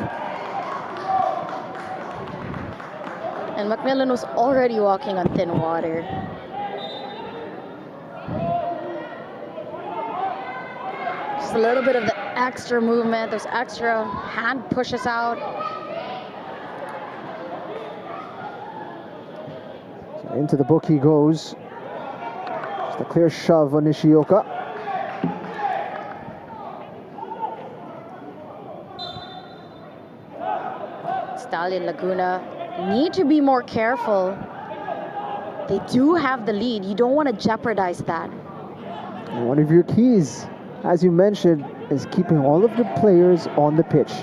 And McMillan was already walking on thin water. Just a little bit of the extra movement, those extra hand pushes out. So into the book he goes. Just a clear shove on Nishioka. Stallion Laguna need to be more careful. They do have the lead. You don't want to jeopardize that. And one of your keys, as you mentioned, is keeping all of the players on the pitch.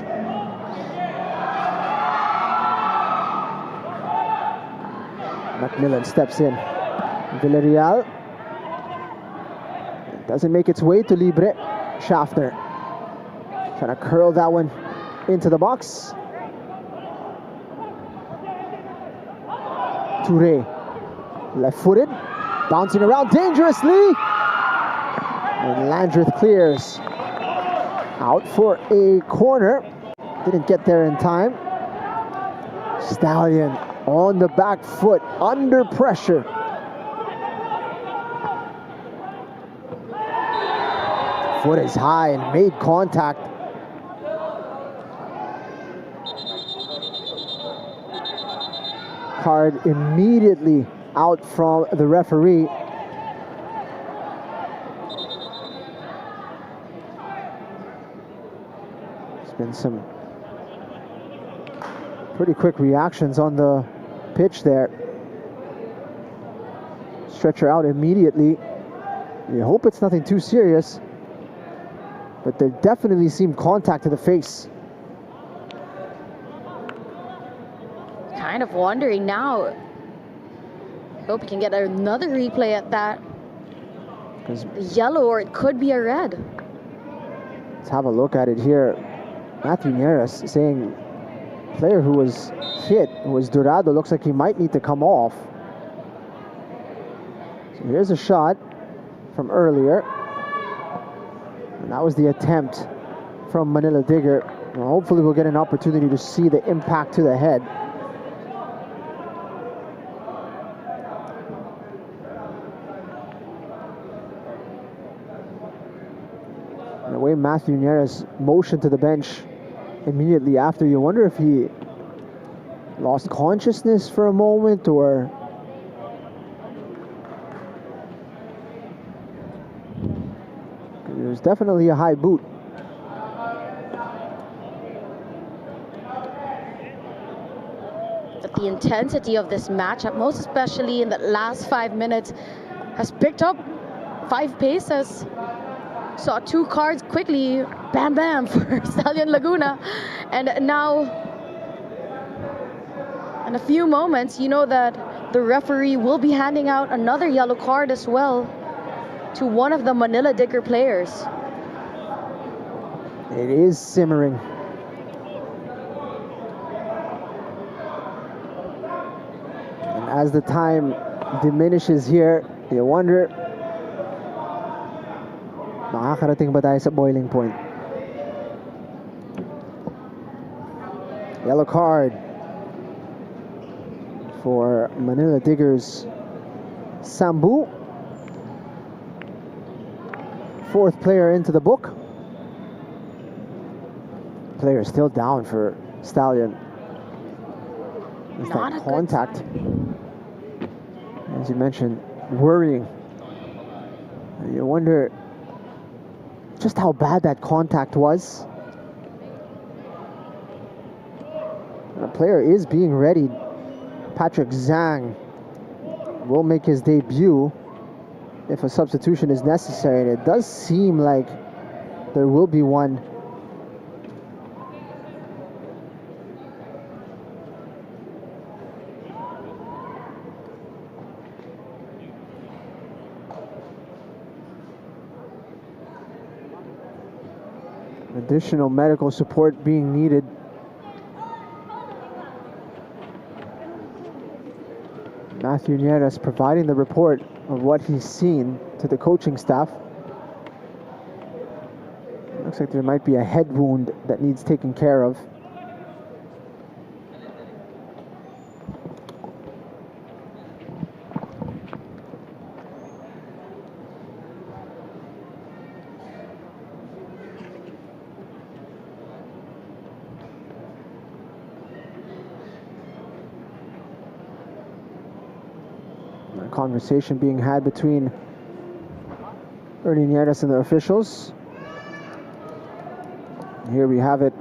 McMillan steps in. Villarreal doesn't make its way to Libre. Schaffner trying to curl that one into the box. Touré, left-footed, bouncing around dangerously. And Landreth clears. Out for a corner. Didn't get there in time. Stallion on the back foot, under pressure. Foot is high and made contact. Card immediately out from the referee. There's been some pretty quick reactions on the pitch there. Stretcher out immediately. You hope it's nothing too serious, but there definitely seemed contact to the face. Kind of wondering now. Hope we can get another replay at that. Yellow, or it could be a red. Let's have a look at it here. Matthew Nieres saying player who was hit, who was Dorado, looks like he might need to come off. So here's a shot from earlier. And that was the attempt from Manila Digger. Well, hopefully we'll get an opportunity to see the impact to the head. And the way Matthew Nieres motioned to the bench immediately after, you wonder if he lost consciousness for a moment, or it was definitely a high boot. the intensity of this matchup, most especially in the last 5 minutes, has picked up 5 paces. Saw 2 cards quickly, bam bam for Stallion Laguna. And now, in a few moments, you know that the referee will be handing out another yellow card as well to one of the Manila Digger players. It is simmering. And as the time diminishes here, you wonder, makakarating ba tayo sa boiling point? Yellow card for Manila Diggers Sambu. 4th player into the book. Player still down for Stallion. It's Not that a good contact, as you mentioned, worrying. You wonder just how bad that contact was. The player is being readied. Patrick Zhang will make his debut if a substitution is necessary, and it does seem like there will be one. Additional medical support being needed. Matthew Nieres providing the report of what he's seen to the coaching staff. Looks like there might be a head wound that needs taken care of. A conversation being had between Ernie Nieres and the officials. Here we have it.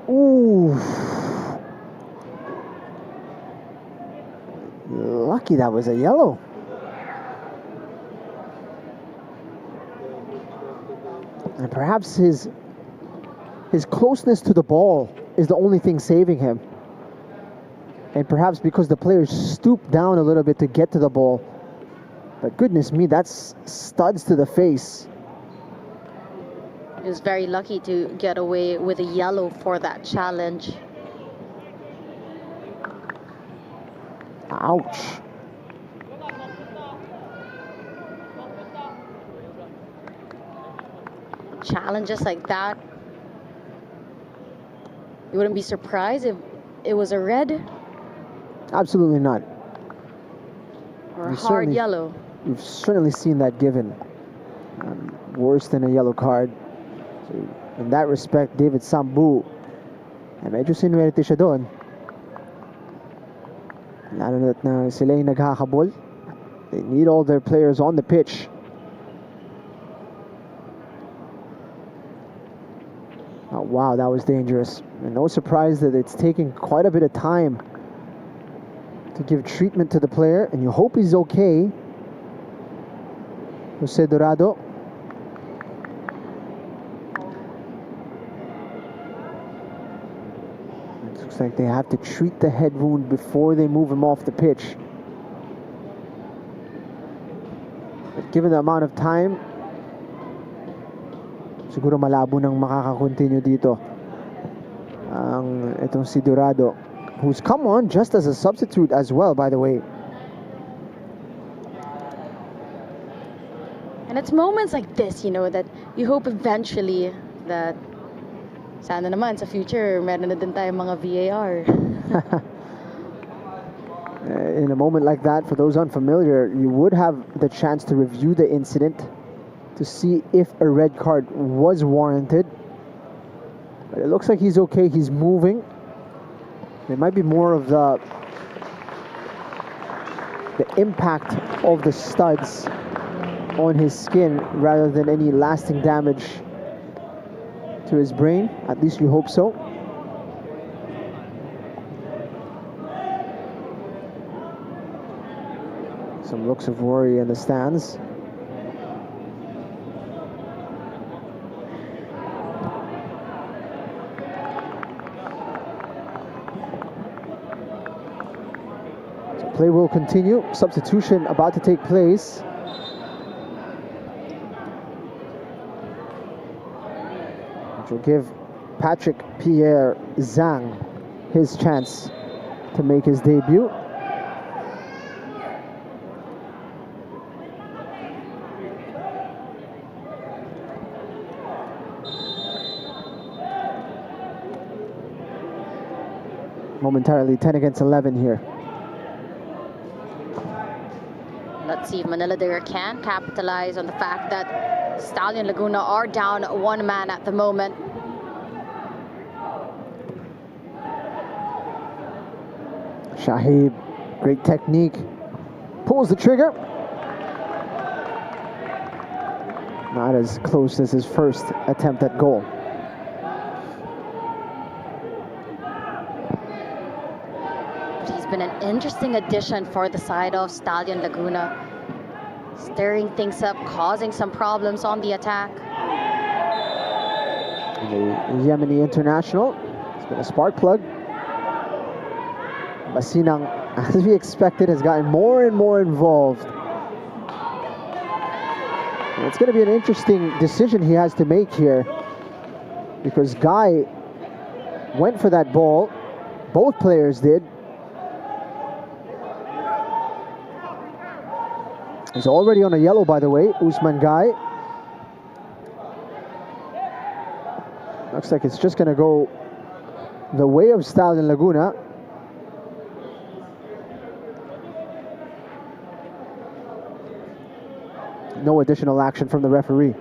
Ooh. Lucky that was a yellow. And perhaps his closeness to the ball is the only thing saving him. And perhaps because the player stooped down a little bit to get to the ball. But goodness me, that's studs to the face. He was very lucky to get away with a yellow for that challenge. Ouch. Challenges like that, you wouldn't be surprised if it was a red Absolutely not. or a We've hard certainly- yellow. We've certainly seen that given. Worse than a yellow card. So in that respect, David Sambu, medyo sinuwerte siya doon. Lalo na't na sila yung nagkakabol. They need all their players on the pitch. Oh, wow, that was dangerous. And no surprise that it's taking quite a bit of time to give treatment to the player, and you hope he's okay. Jose Dorado. It looks like they have to treat the head wound before they move him off the pitch. But given the amount of time, siguro malabo nang makaka-continue dito ang itong si Dorado, who's come on just as a substitute as well, by the way. And it's moments like this, you know, that you hope eventually that sana naman sa future meron na din tayong mga VAR. In a moment like that, for those unfamiliar, you would have the chance to review the incident to see if a red card was warranted. But it looks like he's okay. He's moving. There might be more of the impact of the studs on his skin rather than any lasting damage to his brain. At least you hope so. Some looks of worry in the stands. So play will continue. Substitution about to take place. Which will give Patrick Pierre Zhang his chance to make his debut. Momentarily 10 against 11 here. Let's see if Manila Digger can capitalize on the fact that Stallion Laguna are down one man at the moment. Shahib, great technique, pulls the trigger. Not as close as his first attempt at goal. He's been an interesting addition for the side of Stallion Laguna, stirring things up, causing some problems on the attack. The Yemeni international has been a spark plug. Basinang, as we expected, has gotten more and more involved. And it's going to be an interesting decision he has to make here, because Guy went for that ball. Both players did. He's already on a yellow, by the way, Usman Guy. Looks like it's just going to go the way of Stallion Laguna. No additional action from the referee.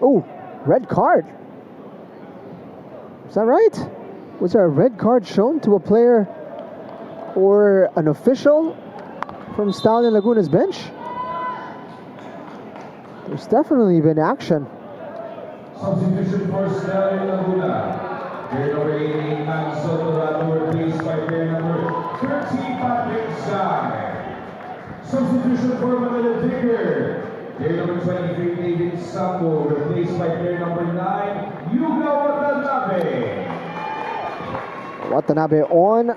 Oh, red card. Is that right? Was there a red card shown to a player or an official from Stallion Laguna's bench? There's definitely been action. Substitution for Stallion Laguna. Player number 88, Mansell Dorado, replaced by player number 13, Patrick Zhang. Substitution for Manila Digger. Player number 23, David Sambo, replaced by player number 9, Yuga Watanabe. Watanabe on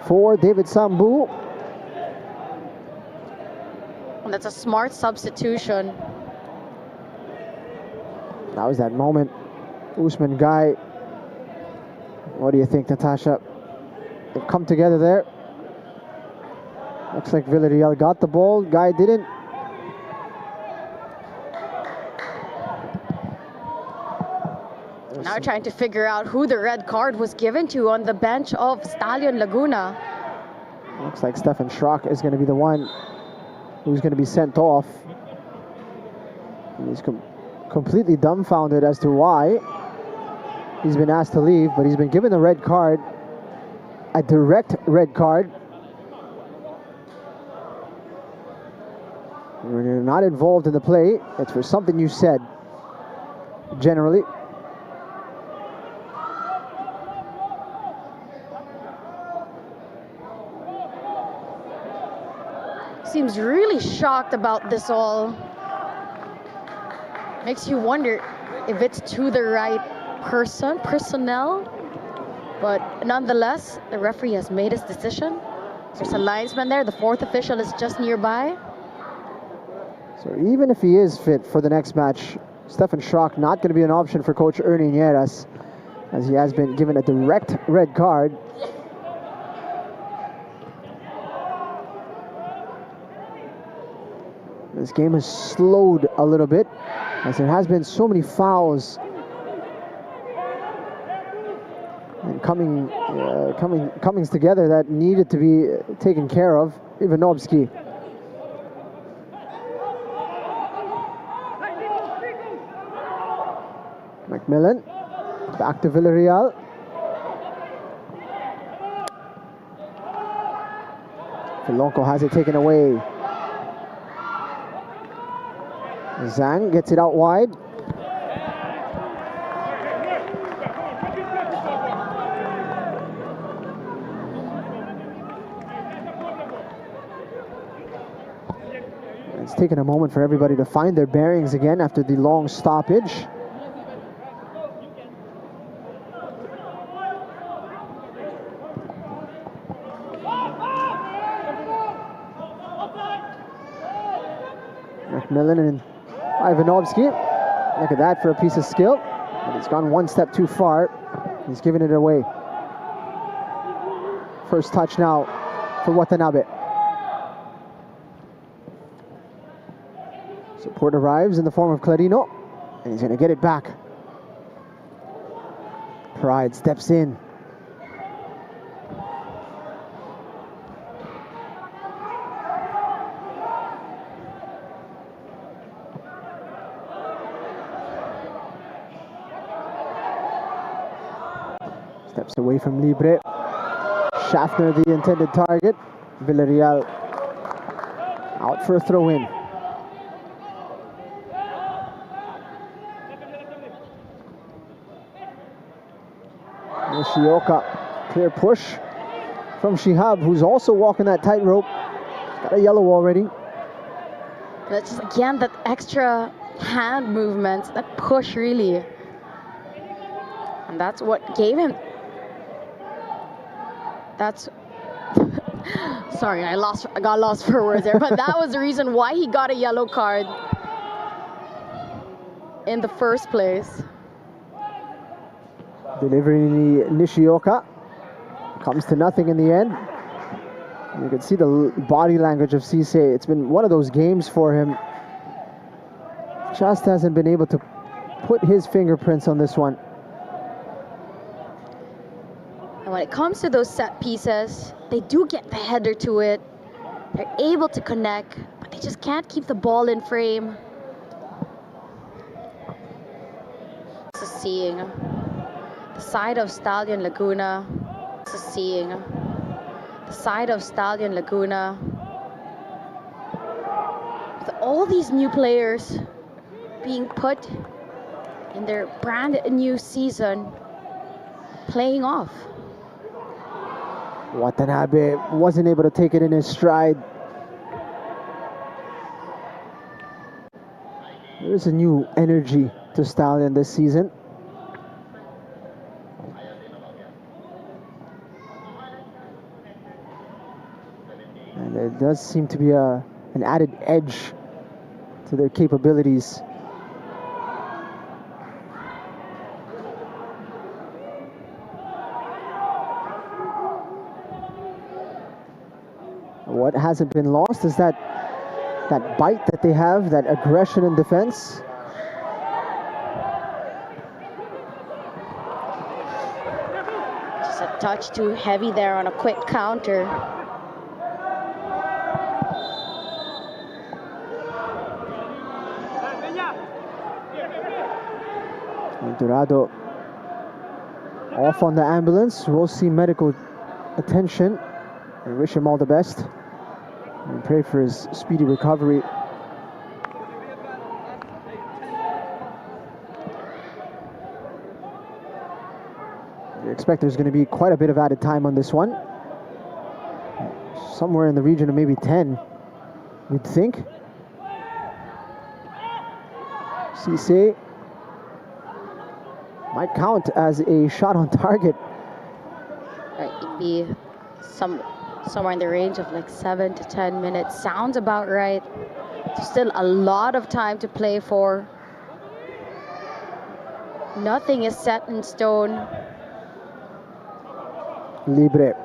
for David Sambu. That's a smart substitution. That was that moment. Usman Guy. What do you think, Natasha? They've come together there. Looks like Villarreal got the ball. Guy didn't. Now trying to figure out who the red card was given to on the bench of Stallion Laguna. Looks like Stefan Schrock is going to be the one who's going to be sent off. He's completely dumbfounded as to why he's been asked to leave, but he's been given a red card, a direct red card. When you're not involved in the play, it's for something you said, generally. Seems really shocked about this all. Makes you wonder if it's to the right personnel. But nonetheless, the referee has made his decision. There's a linesman there. The fourth official is just nearby. So even if he is fit for the next match, Stefan Schrock not going to be an option for Coach Ernie Nieras, as he has been given a direct red card. This game has slowed a little bit, as there has been so many fouls and comings together that needed to be taken care of. Ivanovsky. McMillan, back to Villarreal. Filonco has it taken away. Zhang gets it out wide. It's taken a moment for everybody to find their bearings again after the long stoppage. McMillan and Ivanovsky. Look at that for a piece of skill. But he's gone one step too far. He's given it away. First touch now for Watanabe. Support arrives in the form of Clarino, and he's going to get it back. Pride steps in. Steps away from Libre. Schaffner, the intended target. Villarreal out for a throw-in. Nishioka, clear push from Shihab, who's also walking that tightrope. Got a yellow already. That's just, again, that extra hand movement, that push really. And that's what gave him. That's. Sorry, I got lost for words there, but that was the reason why he got a yellow card in the first place. Delivering the Nishioka. Comes to nothing in the end. You can see the body language of Cisse. It's been one of those games for him. Just hasn't been able to put his fingerprints on this one. And when it comes to those set pieces, they do get the header to it. They're able to connect, but they just can't keep the ball in frame. Just seeing the side of Stallion Laguna. Just seeing the side of Stallion Laguna. With all these new players being put in their brand new season, playing off. Watanabe wasn't able to take it in his stride. There's a new energy to Stallion this season. And there does seem to be an added edge to their capabilities. What hasn't been lost is that bite that they have, that aggression in defense. Just a touch too heavy there on a quick counter. Dorado off on the ambulance. We'll see medical attention. I wish him all the best and pray for his speedy recovery. I expect there's going to be quite a bit of added time on this one. Somewhere in the region of maybe 10, you'd think. Cisse might count as a shot on target. It'd be somewhere in the range of like 7 to 10 minutes. Sounds about right. There's still a lot of time to play for. Nothing is set in stone. Libre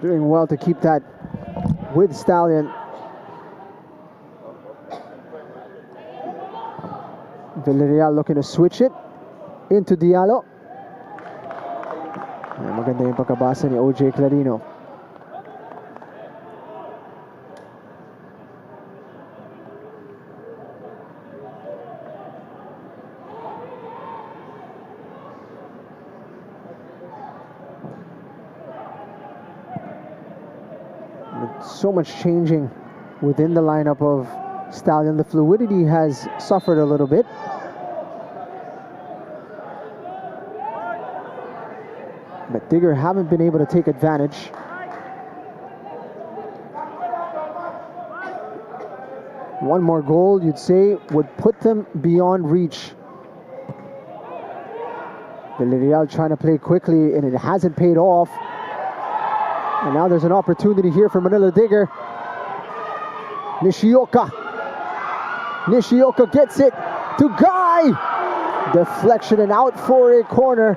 doing well to keep that with Stallion. Villarreal looking to switch it into Diallo. Ay, maganda yung pagkabasa ni OJ Clarino. With so much changing within the lineup of Stallion, the fluidity has suffered a little bit. But Digger haven't been able to take advantage. One more goal, you'd say, would put them beyond reach. Villarreal trying to play quickly, and it hasn't paid off. And now there's an opportunity here for Manila Digger. Nishioka. Nishioka gets it to Guy. Deflection and out for a corner.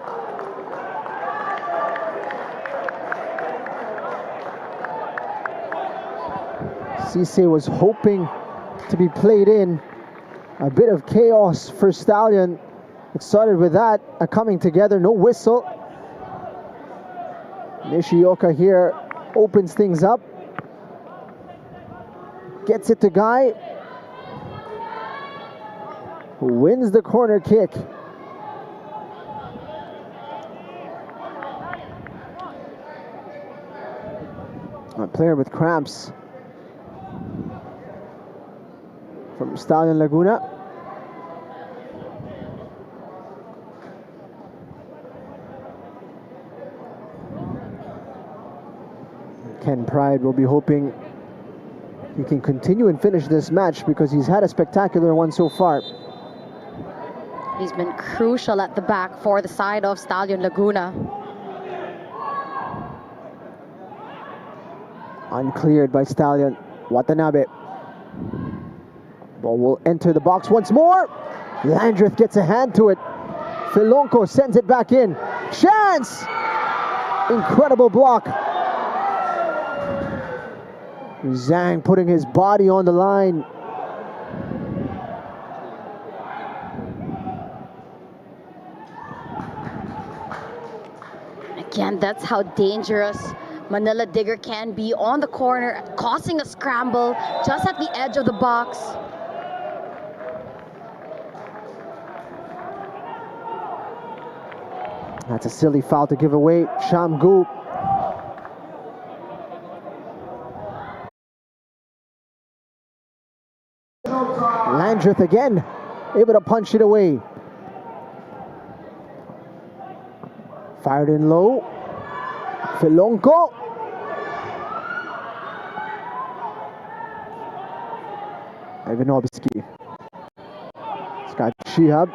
Cisse was hoping to be played in. A bit of chaos for Stallion. It started with that, a coming together, no whistle. Nishioka here opens things up. Gets it to Guy, who wins the corner kick. A player with cramps from Stallion Laguna. Ken Pride will be hoping he can continue and finish this match because he's had a spectacular one so far. He's been crucial at the back for the side of Stallion Laguna. Uncleared by Stallion. Watanabe. Ball will enter the box once more. Landreth gets a hand to it. Filonco sends it back in. Chance! Incredible block. Zhang putting his body on the line. Again, that's how dangerous Manila Digger can be on the corner, causing a scramble just at the edge of the box. That's a silly foul to give away. Shamgu. Landreth again, able to punch it away. Fired in low. Filonco. Ivanovsky. Scott Shihab.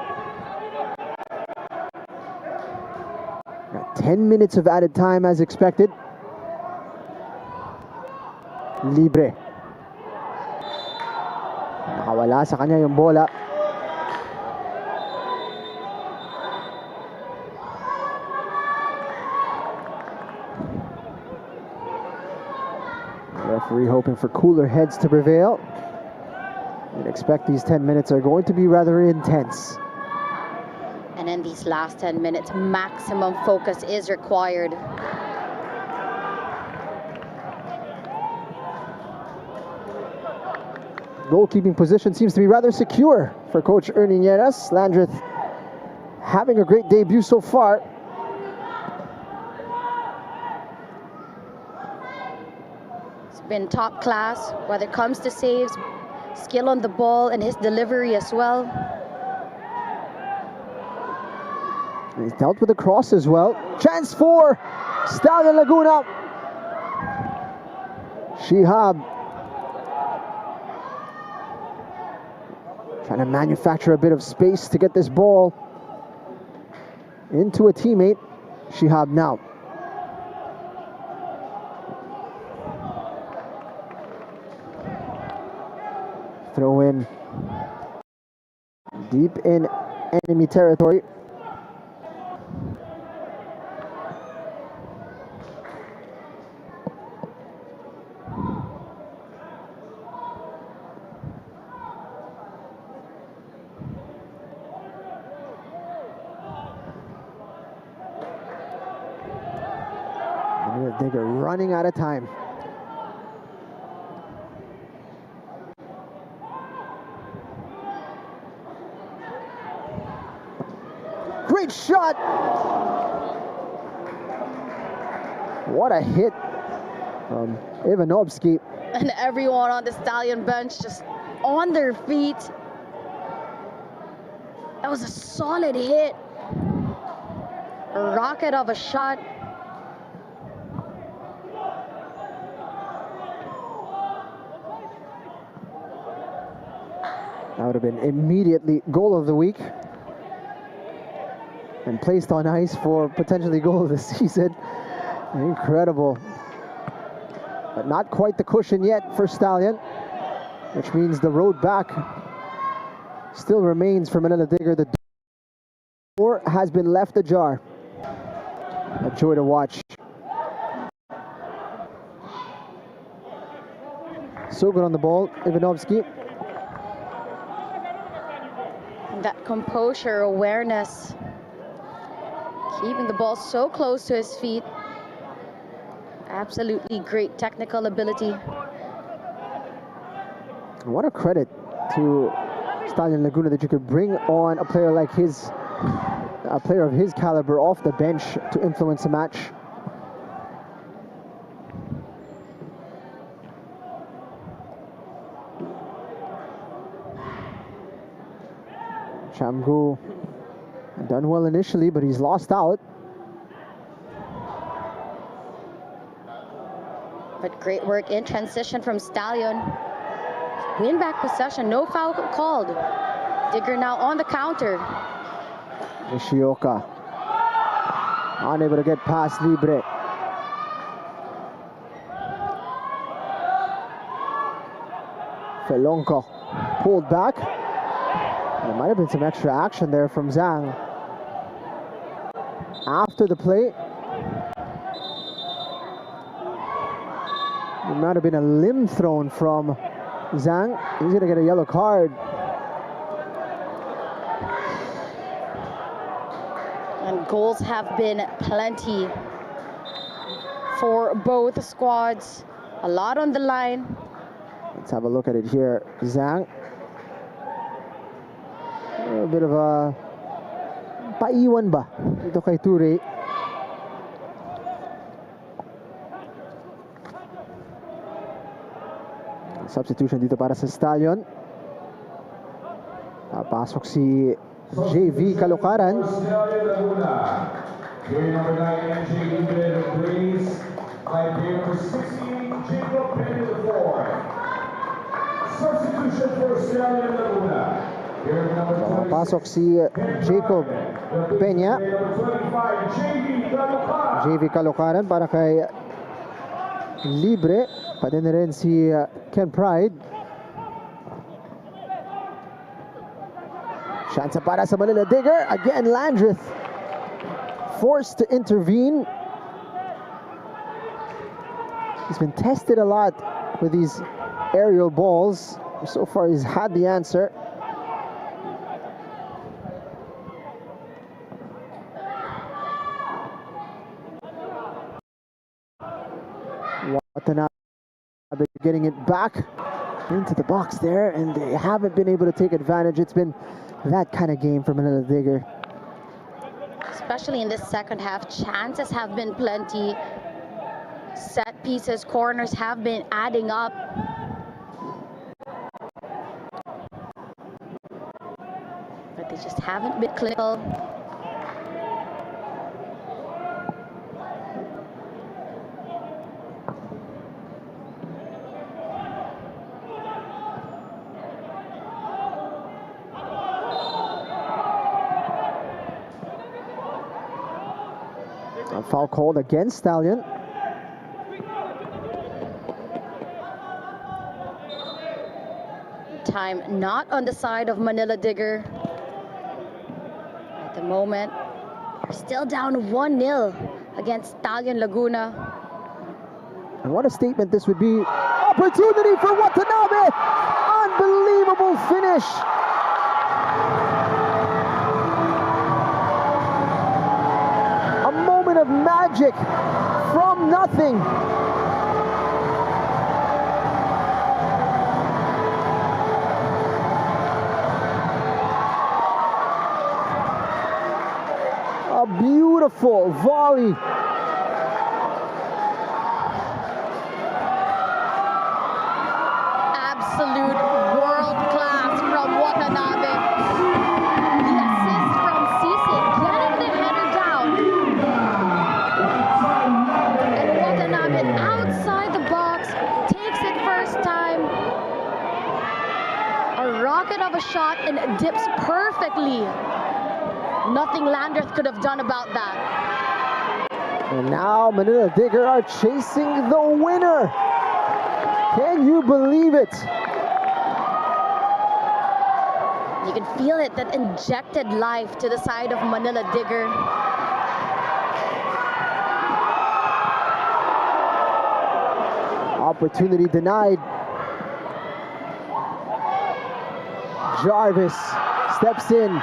Got 10 minutes of added time as expected. Libre. Nakawala sa kanya yung bola. Referee hoping for cooler heads to prevail. You'd expect these 10 minutes are going to be rather intense. And in these last 10 minutes, maximum focus is required. Goalkeeping position seems to be rather secure for Coach Ernie Nieras. Landreth having a great debut so far. It's been top class, whether it comes to saves, skill on the ball, and his delivery as well. He's dealt with a cross as well. Chance for Stallion Laguna. Shihab trying to manufacture a bit of space to get this ball into a teammate. Shihab now. Throw in deep in enemy territory. Digger running out of time. Great shot! What a hit from Ivanovsky. And everyone on the Stallion bench just on their feet. That was a solid hit. A rocket of a shot. That would have been immediately goal of the week. And placed on ice for potentially goal of the season. Incredible. But not quite the cushion yet for Stallion, which means the road back still remains for Manila Digger. The door has been left ajar. A joy to watch. So good on the ball, Ivanovsky. That composure, awareness, keeping the ball so close to his feet. Absolutely great technical ability. What a credit to Stallion Laguna that you could bring on a player like a player of his caliber off the bench to influence a match. Chamgu done well initially, but he's lost out. But great work in transition from Stallion. Win back possession, no foul called. Digger now on the counter. Nishioka unable to get past Libre. Felonco pulled back. There might have been some extra action there from Zhang. After the play, there might have been a limb thrown from Zhang. He's going to get a yellow card. And goals have been plenty for both squads. A lot on the line. Let's have a look at it here. Zhang. A bit of a paiwan ba dito kay Ture. Substitution dito para sa Stallion. Pasok si JV Kalukaran. Jersey number 9, MJ Libre, replaced by player number 16, Jacob Penny IV. Substitution for Stallion Laguna. Pasok si Jacob Peña. JV Kalukaran para kay Libre. Pwede na rin si Ken Pride. Chance para sa Manila Digger. Again, Landreth forced to intervene. He's been tested a lot with these aerial balls. So far, he's had the answer. Watanabe getting it back into the box there, and they haven't been able to take advantage. It's been that kind of game for Manila Digger. Especially in this second half, chances have been plenty. Set pieces, corners have been adding up. But they just haven't been clinical. A foul called against Stallion. Time not on the side of Manila Digger. At the moment, they're still down 1-0 against Stallion Laguna. And what a statement this would be. Opportunity for Watanabe! Unbelievable finish! A moment of magic from nothing. A beautiful volley. Absolute world class from Watanabe. The assist from Cisse, getting the header down. And Watanabe outside the box, takes it first time. A rocket of a a shot and dips perfectly. Nothing Landreth could have done about that. And now Manila Digger are chasing the winner. Can you believe it? You can feel it, that injected life to the side of Manila Digger. Opportunity denied. Jarvis steps in.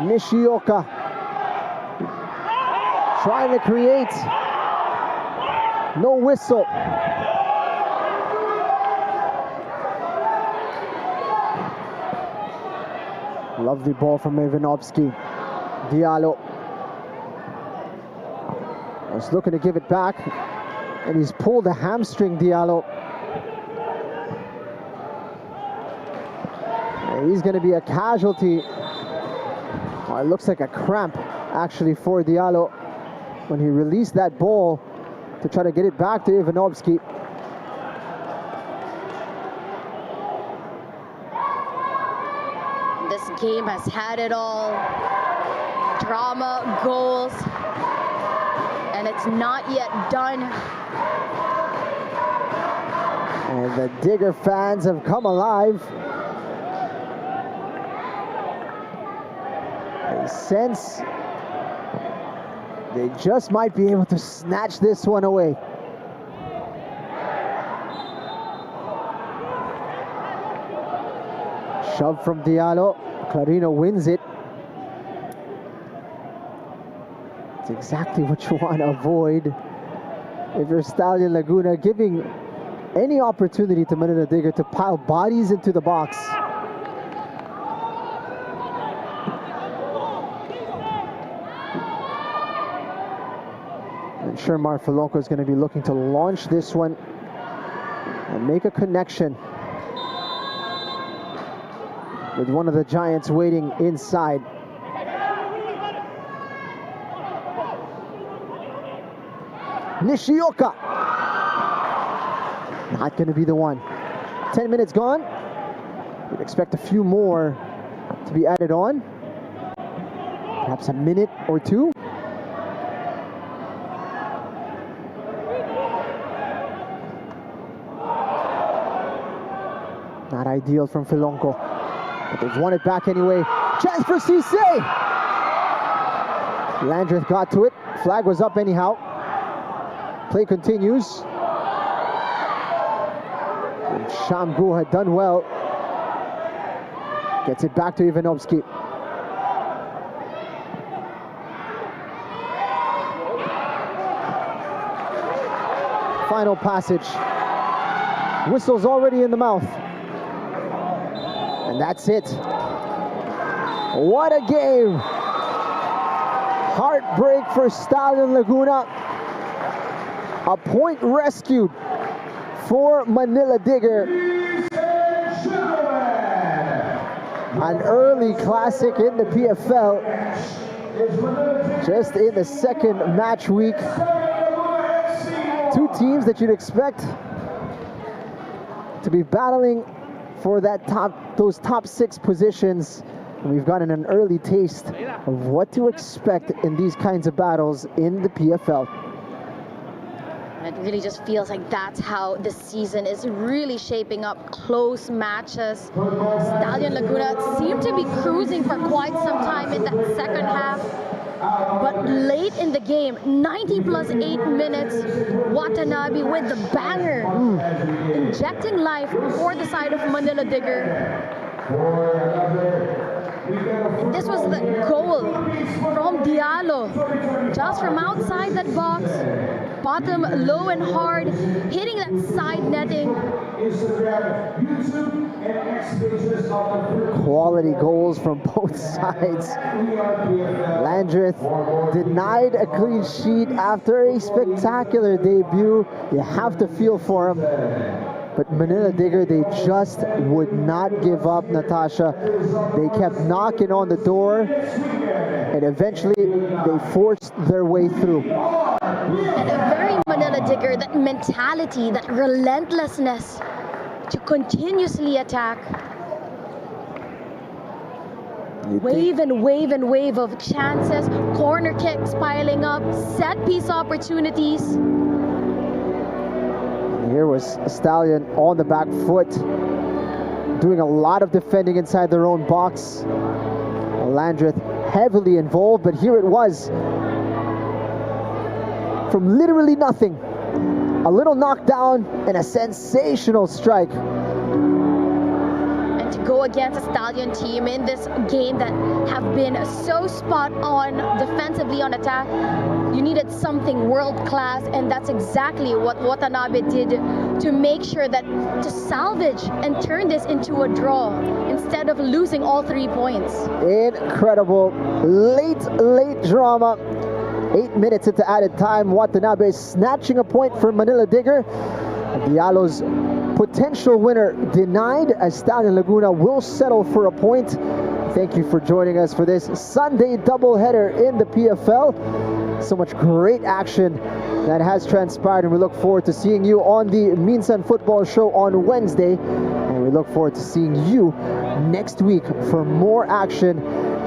Nishioka trying to create. No whistle. Lovely ball from Ivanovsky. Diallo was looking to give it back, and he's pulled a hamstring, Diallo. And he's going to be a casualty. Oh, it looks like a cramp, actually, for Diallo when he released that ball to try to get it back to Ivanovsky. This game has had it all. Drama, goals, and it's not yet done. And the Digger fans have come alive. They sense they just might be able to snatch this one away. Shove from Diallo. Clarino wins it. It's exactly what you want to avoid if you're Stallion Laguna, giving any opportunity to Manila Digger to pile bodies into the box. I'm sure Marfolonco is going to be looking to launch this one and make a connection with one of the Giants waiting inside. Nishioka. Not going to be the one. 10 minutes gone. We'd expect a few more to be added on. Perhaps a minute or two. Not ideal from Filonco, but they've won it back anyway. Chance for Cisse! Landreth got to it. Flag was up anyhow. Play continues. And Shambu had done well. Gets it back to Ivanovsky. Final passage. Whistle's already in the mouth. And that's it. What a game. Heartbreak for Stallion Laguna. A point rescued for Manila Digger. An early classic in the PFL. Just in the second match week. Two teams that you'd expect to be battling for those top six positions. And we've gotten an early taste of what to expect in these kinds of battles in the PFL. It really just feels like that's how the season is really shaping up. Close matches. Stallion Laguna seemed to be cruising for quite some time in that second half. But late in the game, 90 plus 8 minutes, Watanabe with the banger, injecting life for the side of Manila Digger. This was the goal from Diallo, just from outside that box, bottom low and hard, hitting that side netting. Quality goals from both sides. Landreth denied a clean sheet after a spectacular debut. You have to feel for him. But Manila Digger, they just would not give up, Natasha. They kept knocking on the door, and eventually they forced their way through. And a very Manila Digger, that mentality, that relentlessness. to continuously attack. Wave and wave and wave of chances, corner kicks piling up, set piece opportunities. Here was Stallion on the back foot, doing a lot of defending inside their own box. Landreth heavily involved, but here it was. From literally nothing, a little knockdown and a sensational strike. And to go against a Stallion team in this game that have been so spot on defensively on attack, you needed something world class, and that's exactly what Watanabe did to make sure that to salvage and turn this into a draw instead of losing all 3 points. Incredible late drama. 8 minutes into added time, Watanabe snatching a point from Manila Digger. Diallo's potential winner denied, as Stallion Laguna will settle for a point. Thank you for joining us for this Sunday doubleheader in the PFL. So much great action that has transpired, and we look forward to seeing you on the Minsan Football Show on Wednesday. And we look forward to seeing you next week for more action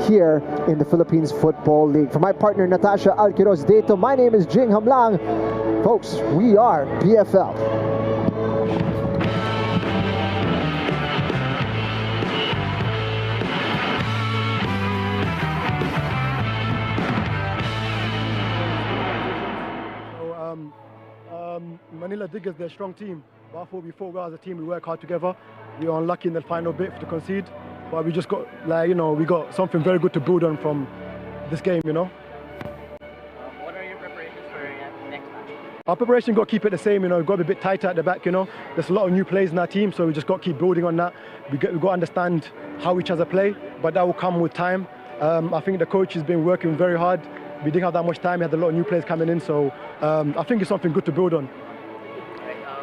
here in the Philippines Football League. For my partner Natasha Alquiros Dato, my name is Jing Hamlang. Folks, we are PFL. Manila Diggers, they're a strong team, but I thought we fought well as a team. We work hard together. We were unlucky in the final bit to concede, but we just got, we got something very good to build on from this game, What are your preparations for next match? Our preparation got to keep it the same, We've got to be a bit tighter at the back, There's a lot of new players in our team, so we just got to keep building on that. We've got to understand how each other play, but that will come with time. I think the coach has been working very hard. We didn't have that much time. We had a lot of new players coming in, so I think it's something good to build on.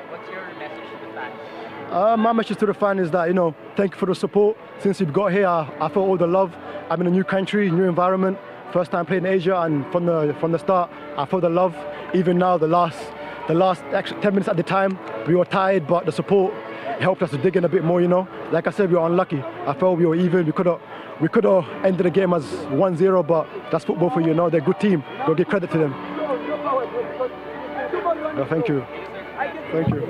What's your message to the fans? My message to the fan is that, thank you for the support. Since we've got here, I felt all the love. I'm in a new country, new environment, first time playing in Asia, and from the start, I felt the love. Even now, the last extra 10 minutes at the time, we were tired, but the support helped us to dig in a bit more, Like I said, we were unlucky. I felt we were even. We could have ended the game as 1-0, but that's football for you, They're a good team. Go give credit to them. No, thank you. Thank you.